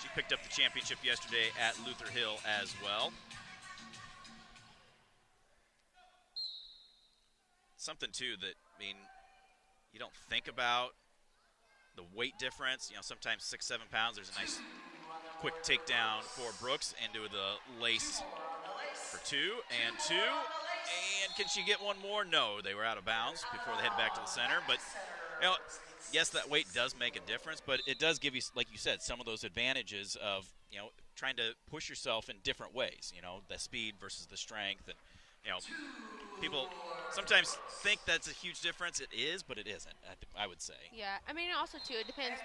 She picked up the championship yesterday at Luther Hill as well. Something, too, that, you don't think about the weight difference. Sometimes 6-7 pounds, there's a nice quick takedown for Brooks into the lace for 2 and 2. And can she get one more? No, they were out of bounds before they head back to the center. But, yes, that weight does make a difference, but it does give you, like you said, some of those advantages of, trying to push yourself in different ways, the speed versus the strength. And, people sometimes think that's a huge difference. It is, but it isn't, I would say. Yeah, also, too, it depends,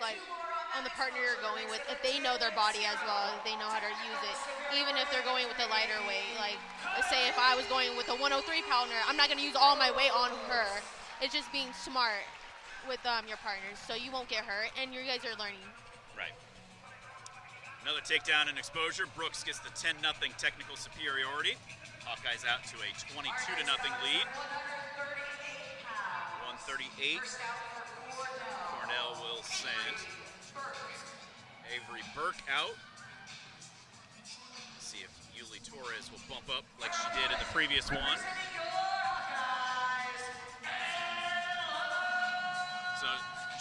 on the partner you're going with. If they know their body as well, if they know how to use it, even if they're going with a lighter weight. Like, let's say if I was going with a 103-pounder, I'm not going to use all my weight on her. It's just being smart with your partners, so you won't get hurt, and you guys are learning. Right. Another takedown and exposure. Brooks gets the 10-0 technical superiority. Hawkeyes out to a 22-0 lead. 138. Cornell will send Avery Burke out. Let's see if Yuli Torres will bump up like she did in the previous one. So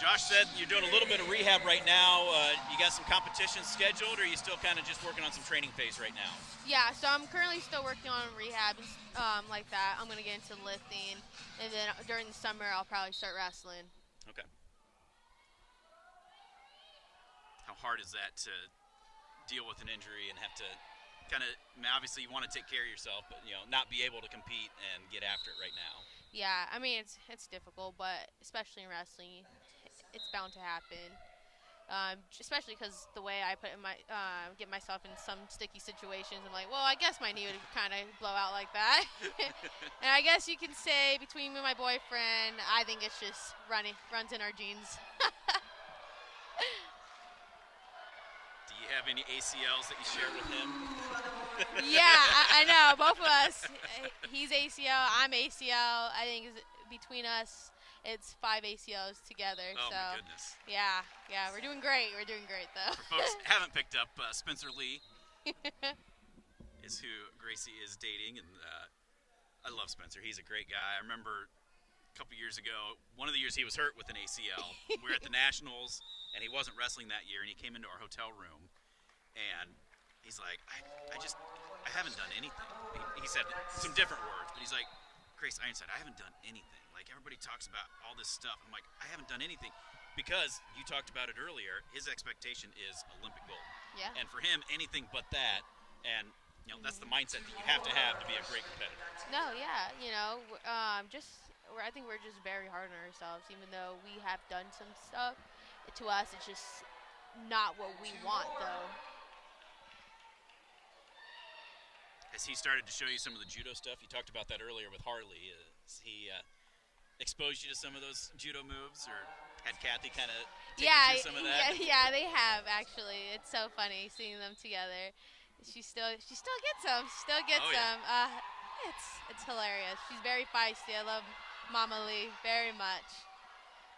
Josh said you're doing a little bit of rehab right now. You got some competition scheduled, or are you still kind of just working on some training phase right now? Yeah, so I'm currently still working on rehab like that. I'm going to get into lifting, and then during the summer I'll probably start wrestling. Okay. How hard is that to deal with an injury and have to kind of, obviously you want to take care of yourself, but, not be able to compete and get after it right now? Yeah, it's difficult, but especially in wrestling, it's bound to happen. Especially because the way I put in get myself in some sticky situations, I'm like, well, I guess my knee would kind of blow out like that. And I guess you can say between me and my boyfriend, I think it's just runs in our genes. Do you have any ACLs that you share with him? Yeah, I know. Both of us. He's ACL, I'm ACL. I think between us, it's 5 ACLs together. Oh, so, my goodness. Yeah, we're doing great. We're doing great, though. For folks that haven't picked up, Spencer Lee is who Gracie is dating, and I love Spencer. He's a great guy. I remember a couple years ago, one of the years he was hurt with an ACL. We were at the Nationals, and he wasn't wrestling that year, and he came into our hotel room, and he's like, I haven't done anything. He said some different words, but he's like, Grace Ironside, I haven't done anything. Like, everybody talks about all this stuff. I'm like, I haven't done anything. Because you talked about it earlier, his expectation is Olympic gold. Yeah. And for him, anything but that. And, you know, that's the mindset that you have to be a great competitor. No, yeah, you know, I think we're just very hard on ourselves, even though we have done some stuff. To us, it's just not what we want, though. Has he started to show you some of the judo stuff? You talked about that earlier with Harley. Has he exposed you to some of those judo moves, or had Kathy kind of take you through some of that? Yeah, they have, actually. It's so funny seeing them together. She still gets them. It's hilarious. She's very feisty. I love Mama Lee very much.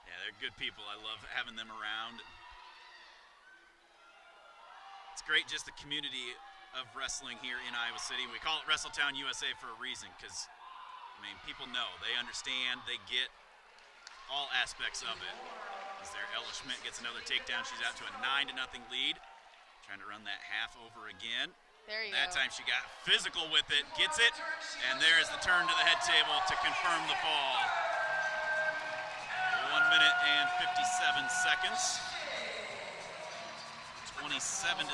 Yeah, they're good people. I love having them around. It's great, just the community of wrestling here in Iowa City. We call it Wrestletown, USA for a reason, because, I mean, people know. They understand. They get all aspects of it. As there, Ella Schmidt gets another takedown. She's out to a 9-0 lead. Trying to run that half over again. There you that go. Time she got physical with it, gets it, and there's the turn to the head table to confirm the fall. 1 minute and 57 seconds. 27-0.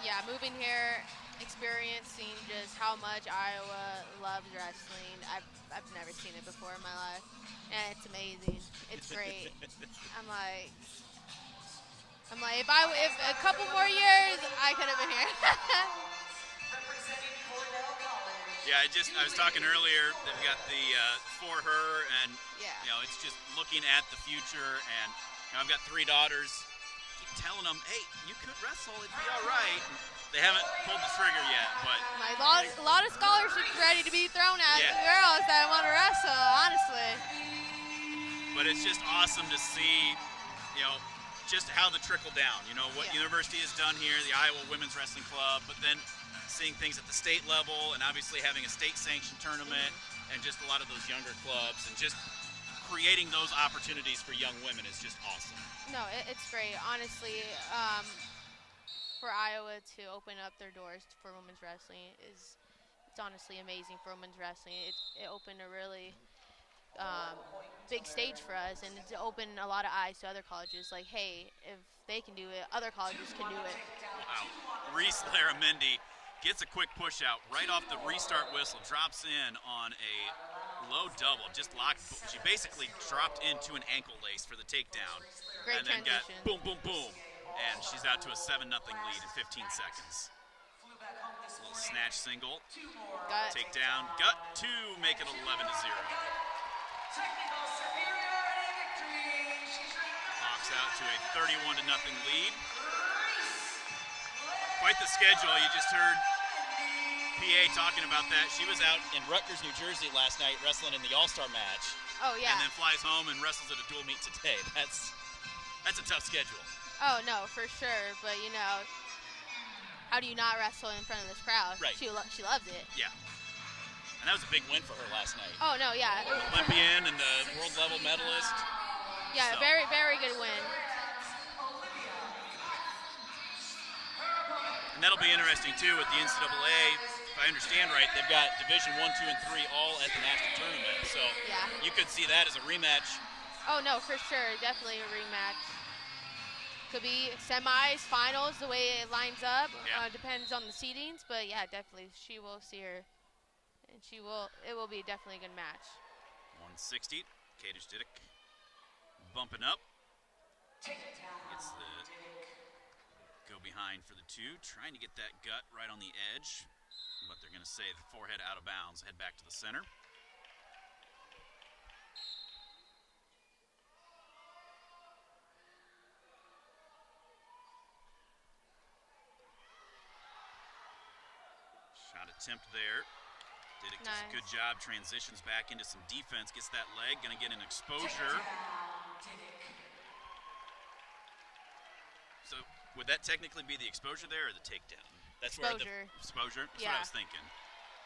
Yeah, moving here, experiencing just how much Iowa loves wrestling. I've never seen it before in my life, and it's amazing. It's great. I'm like, if a couple more years, I could have been here. Yeah, I was talking earlier. They've got the for her, and you know, it's just looking at the future. And you know, I've got 3 daughters. Keep telling them, hey, you could wrestle. It'd be all right. And they haven't pulled the trigger yet, but a lot of scholarships ready to be thrown at girls that want to wrestle. Honestly. But it's just awesome to see, you know, just how the trickle down. You know what university has done here, the Iowa Women's Wrestling Club, but then seeing things at the state level, and obviously having a state-sanctioned tournament, and just a lot of those younger clubs, and just creating those opportunities for young women is just awesome. No, it's great. Honestly, for Iowa to open up their doors for women's wrestling it's honestly amazing for women's wrestling. It opened a really big stage for us, and to open a lot of eyes to other colleges. Like, hey, if they can do it, other colleges can do it. Wow. Reese Laramendi gets a quick push out right off the restart whistle, drops in on a low double, just locked. She basically dropped into an ankle lace for the takedown. Great and then transition. got boom, boom, boom. And she's out to a 7-0 lead in 15 seconds. Little snatch single. Gut. Takedown. Gut to make it 11-0. Hawks out to a 31-0 lead. Quite the schedule. You just heard PA talking about that. She was out in Rutgers, New Jersey last night wrestling in the All-Star match. Oh, yeah. And then flies home and wrestles at a dual meet today. That's a tough schedule. Oh, no, for sure. But, you know, how do you not wrestle in front of this crowd? Right. She loves it. Yeah. And that was a big win for her last night. Oh, no, yeah. Olympian and a world level medalist. Yeah, So. very, very good win. And that'll be interesting, too, with the NCAA. If I understand right, they've got Division 1, 2, and 3 all at the national tournament. So you could see that as a rematch. Oh, no, for sure. Definitely a rematch. Could be semis, finals, the way it lines up. Yeah. Depends on the seedings. But, yeah, definitely. She will see her. And it will be definitely a good match. 160. Kadish Didick bumping up. Gets the go behind for the 2. Trying to get that gut right on the edge. But they're going to say the forehead out of bounds. Head back to the center. Shot attempt there. Didick does a good job. Transitions back into some defense. Gets that leg. Going to get an exposure. So would that technically be the exposure there or the takedown? That's exposure. Where the exposure? That's what I was thinking.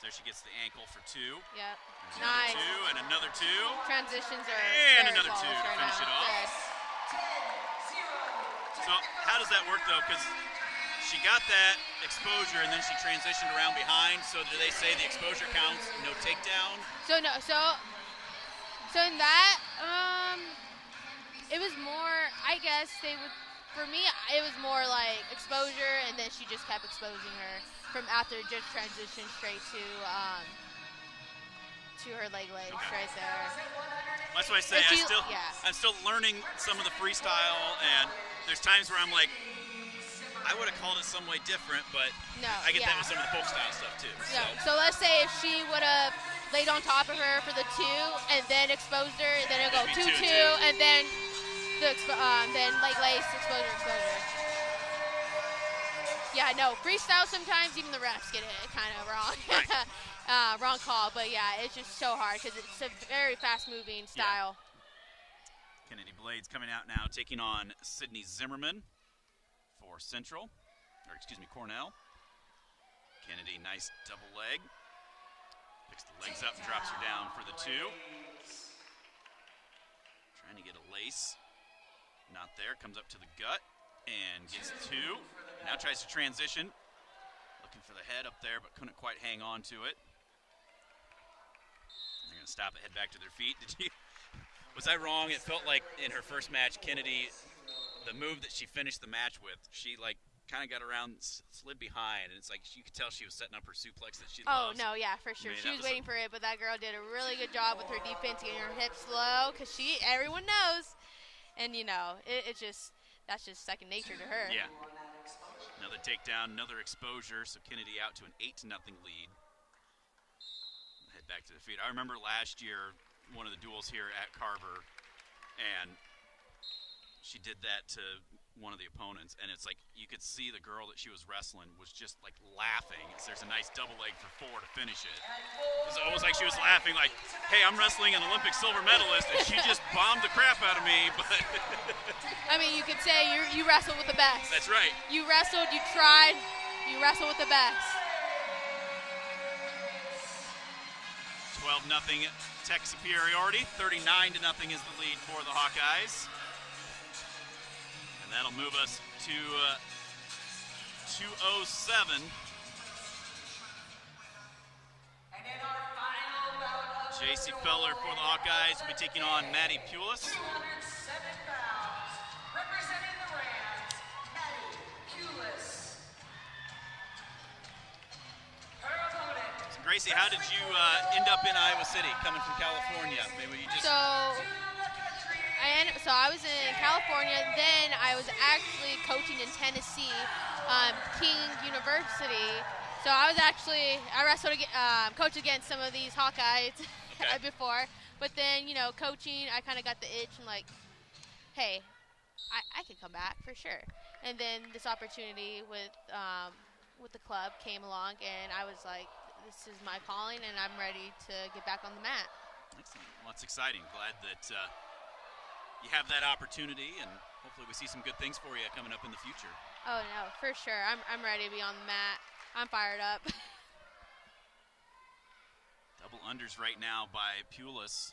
There she gets the ankle for 2. Yep. Nice. 2 and another 2. Transitions are and another 2 to finish it off. So how does that work though? Because she got that exposure and then she transitioned around behind. So do they say the exposure counts, no takedown? So in that, it was more, I guess they would, for me, it was more like exposure, and then she just kept exposing her from after just transitioned straight to her leg lace right there. That's what I say. I'm still learning some of the freestyle, and there's times where I'm like, I would have called it some way different, but I get that with some of the folk style stuff too. So let's say if she would have laid on top of her for the 2 and then exposed her, then it'll go 2-2, and then then leg lace, exposure. Yeah, no, freestyle sometimes even the refs get it kind of wrong. Right. Wrong call, but yeah, it's just so hard because it's a very fast-moving style. Yeah. Kennedy Blades coming out now, taking on Sydney Zimmerman for Cornell. Kennedy, nice double leg. Picks the legs up and drops her down for the 2. Trying to get a lace. Not there, comes up to the gut and gets 2. Now tries to transition. Looking for the head up there, but couldn't quite hang on to it. They're going to stop it, head back to their feet. Was I wrong? It felt like in her first match, Kennedy, the move that she finished the match with, she kind of got around, slid behind, and it's like you could tell she was setting up her suplex that she loves. Oh, no, yeah, for sure. She was waiting for it, but that girl did a really good job with her defense, getting her hips low, because everyone knows. And, that's just second nature to her. Yeah. Another takedown, another exposure, so Kennedy out to an 8-0 lead. Head back to the feet. I remember last year, one of the duels here at Carver, and she did that to one of the opponents, and it's like you could see the girl that she was wrestling was just like laughing. There's a nice double leg for 4 to finish it. It was almost like she was laughing like, hey, I'm wrestling an Olympic silver medalist, and she just bombed the crap out of me. But I mean, you could say you wrestled with the best. That's right. You wrestled, you tried, you wrestled with the best. 12-0 tech superiority. 39-0 is the lead for the Hawkeyes. And that'll move us to 2:07. J.C. Feller for the Hawkeyes will be taking on Maddie Pulis. Representing the Rams, Maddie Pulis. Her opponent. So Gracie, how did you end up in Iowa City, coming from California? Maybe you just. So I was in California, then I was actually coaching in Tennessee, King University. So I wrestled, coached against some of these Hawkeyes before. But then, coaching, I kind of got the itch and like, hey, I could come back for sure. And then this opportunity with the club came along, and I was like, this is my calling, and I'm ready to get back on the mat. Excellent. Well, that's exciting. Glad that you have that opportunity, and hopefully we see some good things for you coming up in the future. Oh, no, for sure. I'm ready to be on the mat. I'm fired up. Double unders right now by Pulis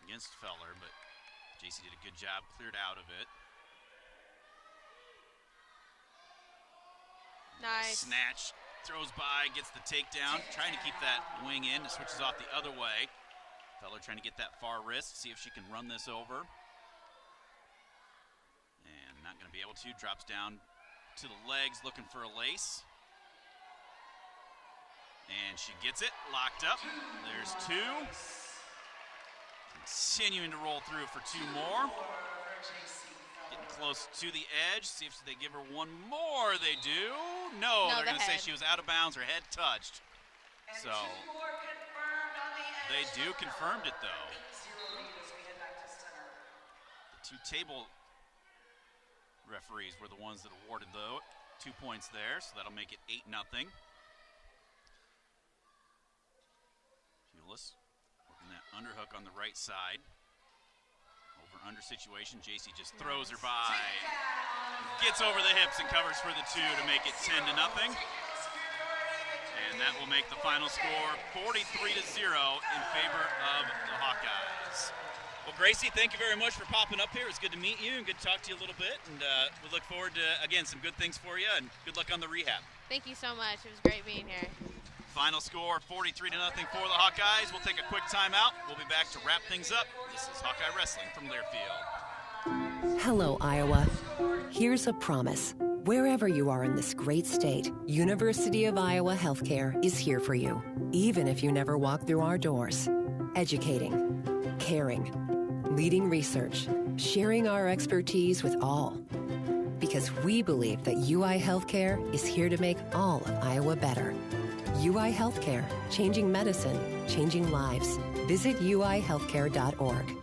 against Feller, but JC did a good job, cleared out of it. Nice. Snatch, throws by, gets the takedown, trying to keep that wing in, switches off the other way. Feller trying to get that far wrist, see if she can run this over. And not going to be able to, drops down to the legs, looking for a lace. And she gets it, locked up. There's 2. Continuing to roll through for 2 more. Getting close to the edge, see if they give her one more. They do. No, they're going to say she was out of bounds, her head touched. So they confirmed it though. The 2 table referees were the ones that awarded the 2 points there, so that'll make it 8-0. Pulis working that underhook on the right side. Over-under situation, JC just throws her by. Gets over the hips and covers for the 2 to make it 10-0. And that will make the final score 43-0 in favor of the Hawkeyes. Well, Gracie, thank you very much for popping up here. It's good to meet you and good to talk to you a little bit. And we look forward to, again, some good things for you, and good luck on the rehab. Thank you so much. It was great being here. Final score 43-0 for the Hawkeyes. We'll take a quick timeout. We'll be back to wrap things up. This is Hawkeye Wrestling from Learfield. Hello, Iowa. Here's a promise. Wherever you are in this great state, University of Iowa Healthcare is here for you, even if you never walk through our doors. Educating, caring, leading research, sharing our expertise with all. Because we believe that UI Healthcare is here to make all of Iowa better. UI Healthcare, changing medicine, changing lives. Visit uihealthcare.org.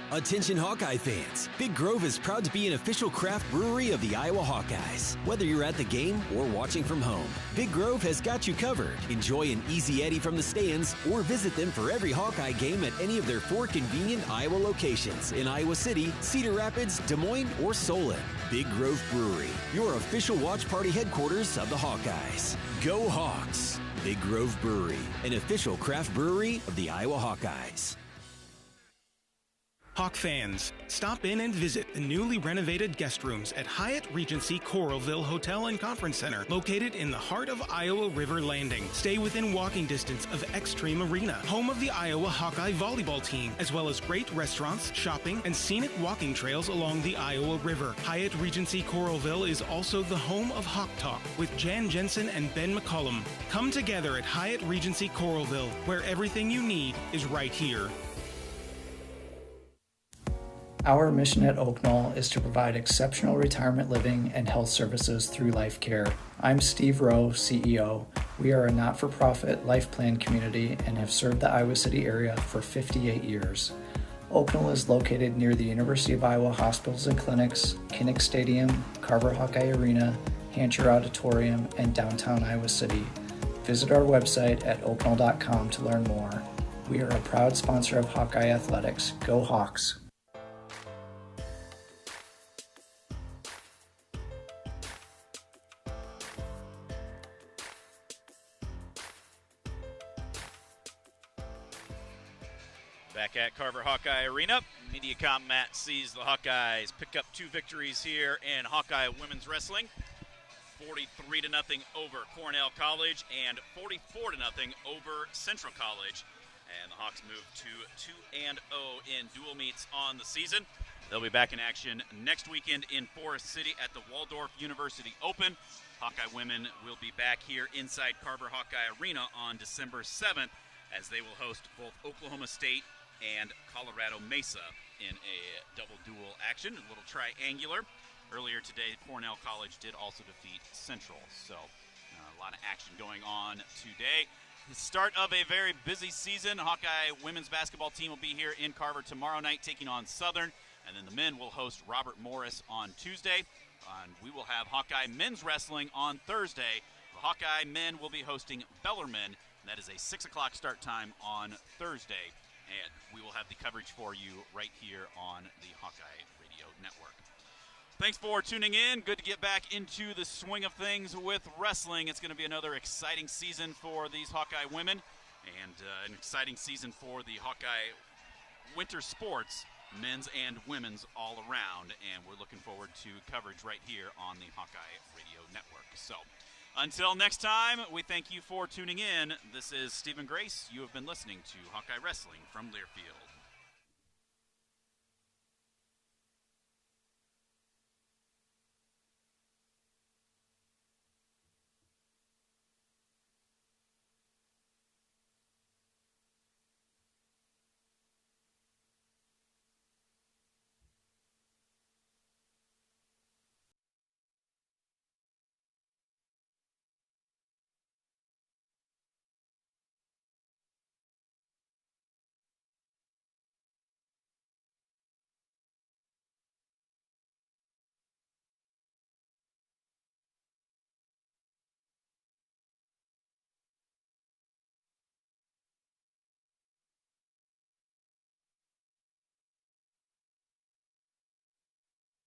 Attention Hawkeye fans, Big Grove is proud to be an official craft brewery of the Iowa Hawkeyes. Whether you're at the game or watching from home, Big Grove has got you covered. Enjoy an easy Eddie from the stands or visit them for every Hawkeye game at any of their 4 convenient Iowa locations in Iowa City, Cedar Rapids, Des Moines, or Solon. Big Grove Brewery, your official watch party headquarters of the Hawkeyes. Go Hawks! Big Grove Brewery, an official craft brewery of the Iowa Hawkeyes. Hawk fans, stop in and visit the newly renovated guest rooms at Hyatt Regency Coralville Hotel and Conference Center, located in the heart of Iowa River Landing. Stay within walking distance of Extreme Arena, home of the Iowa Hawkeye volleyball team, as well as great restaurants, shopping, and scenic walking trails along the Iowa River. Hyatt Regency Coralville is also the home of Hawk Talk with Jan Jensen and Ben McCullum. Come together at Hyatt Regency Coralville, where everything you need is right here. Our mission at Oak Knoll is to provide exceptional retirement living and health services through life care. I'm Steve Rowe, CEO. We are a not-for-profit life plan community and have served the Iowa City area for 58 years. Oak Knoll is located near the University of Iowa hospitals and clinics, Kinnick Stadium, Carver Hawkeye Arena, Hancher Auditorium, and downtown Iowa City. Visit our website at oakknoll.com to learn more. We are a proud sponsor of Hawkeye Athletics. Go Hawks! Back at Carver Hawkeye Arena, Mediacom Matt sees the Hawkeyes pick up 2 victories here in Hawkeye women's wrestling. 43-0 over Cornell College and 44-0 over Central College. And the Hawks move to 2-0 in dual meets on the season. They'll be back in action next weekend in Forest City at the Waldorf University Open. Hawkeye women will be back here inside Carver Hawkeye Arena on December 7th as they will host both Oklahoma State and Colorado Mesa in a double duel action, a little triangular. Earlier today, Cornell College did also defeat Central, so a lot of action going on today. The start of a very busy season. Hawkeye women's basketball team will be here in Carver tomorrow night taking on Southern, and then the men will host Robert Morris on Tuesday. And we will have Hawkeye men's wrestling on Thursday. The Hawkeye men will be hosting Bellarmine, and that is a 6 o'clock start time on Thursday. And we will have the coverage for you right here on the Hawkeye Radio Network. Thanks for tuning in. Good to get back into the swing of things with wrestling. It's going to be another exciting season for these Hawkeye women and an exciting season for the Hawkeye winter sports, men's and women's all around. And we're looking forward to coverage right here on the Hawkeye Radio Network. So until next time, we thank you for tuning in. This is Stephen Grace. You have been listening to Hawkeye Wrestling from Learfield.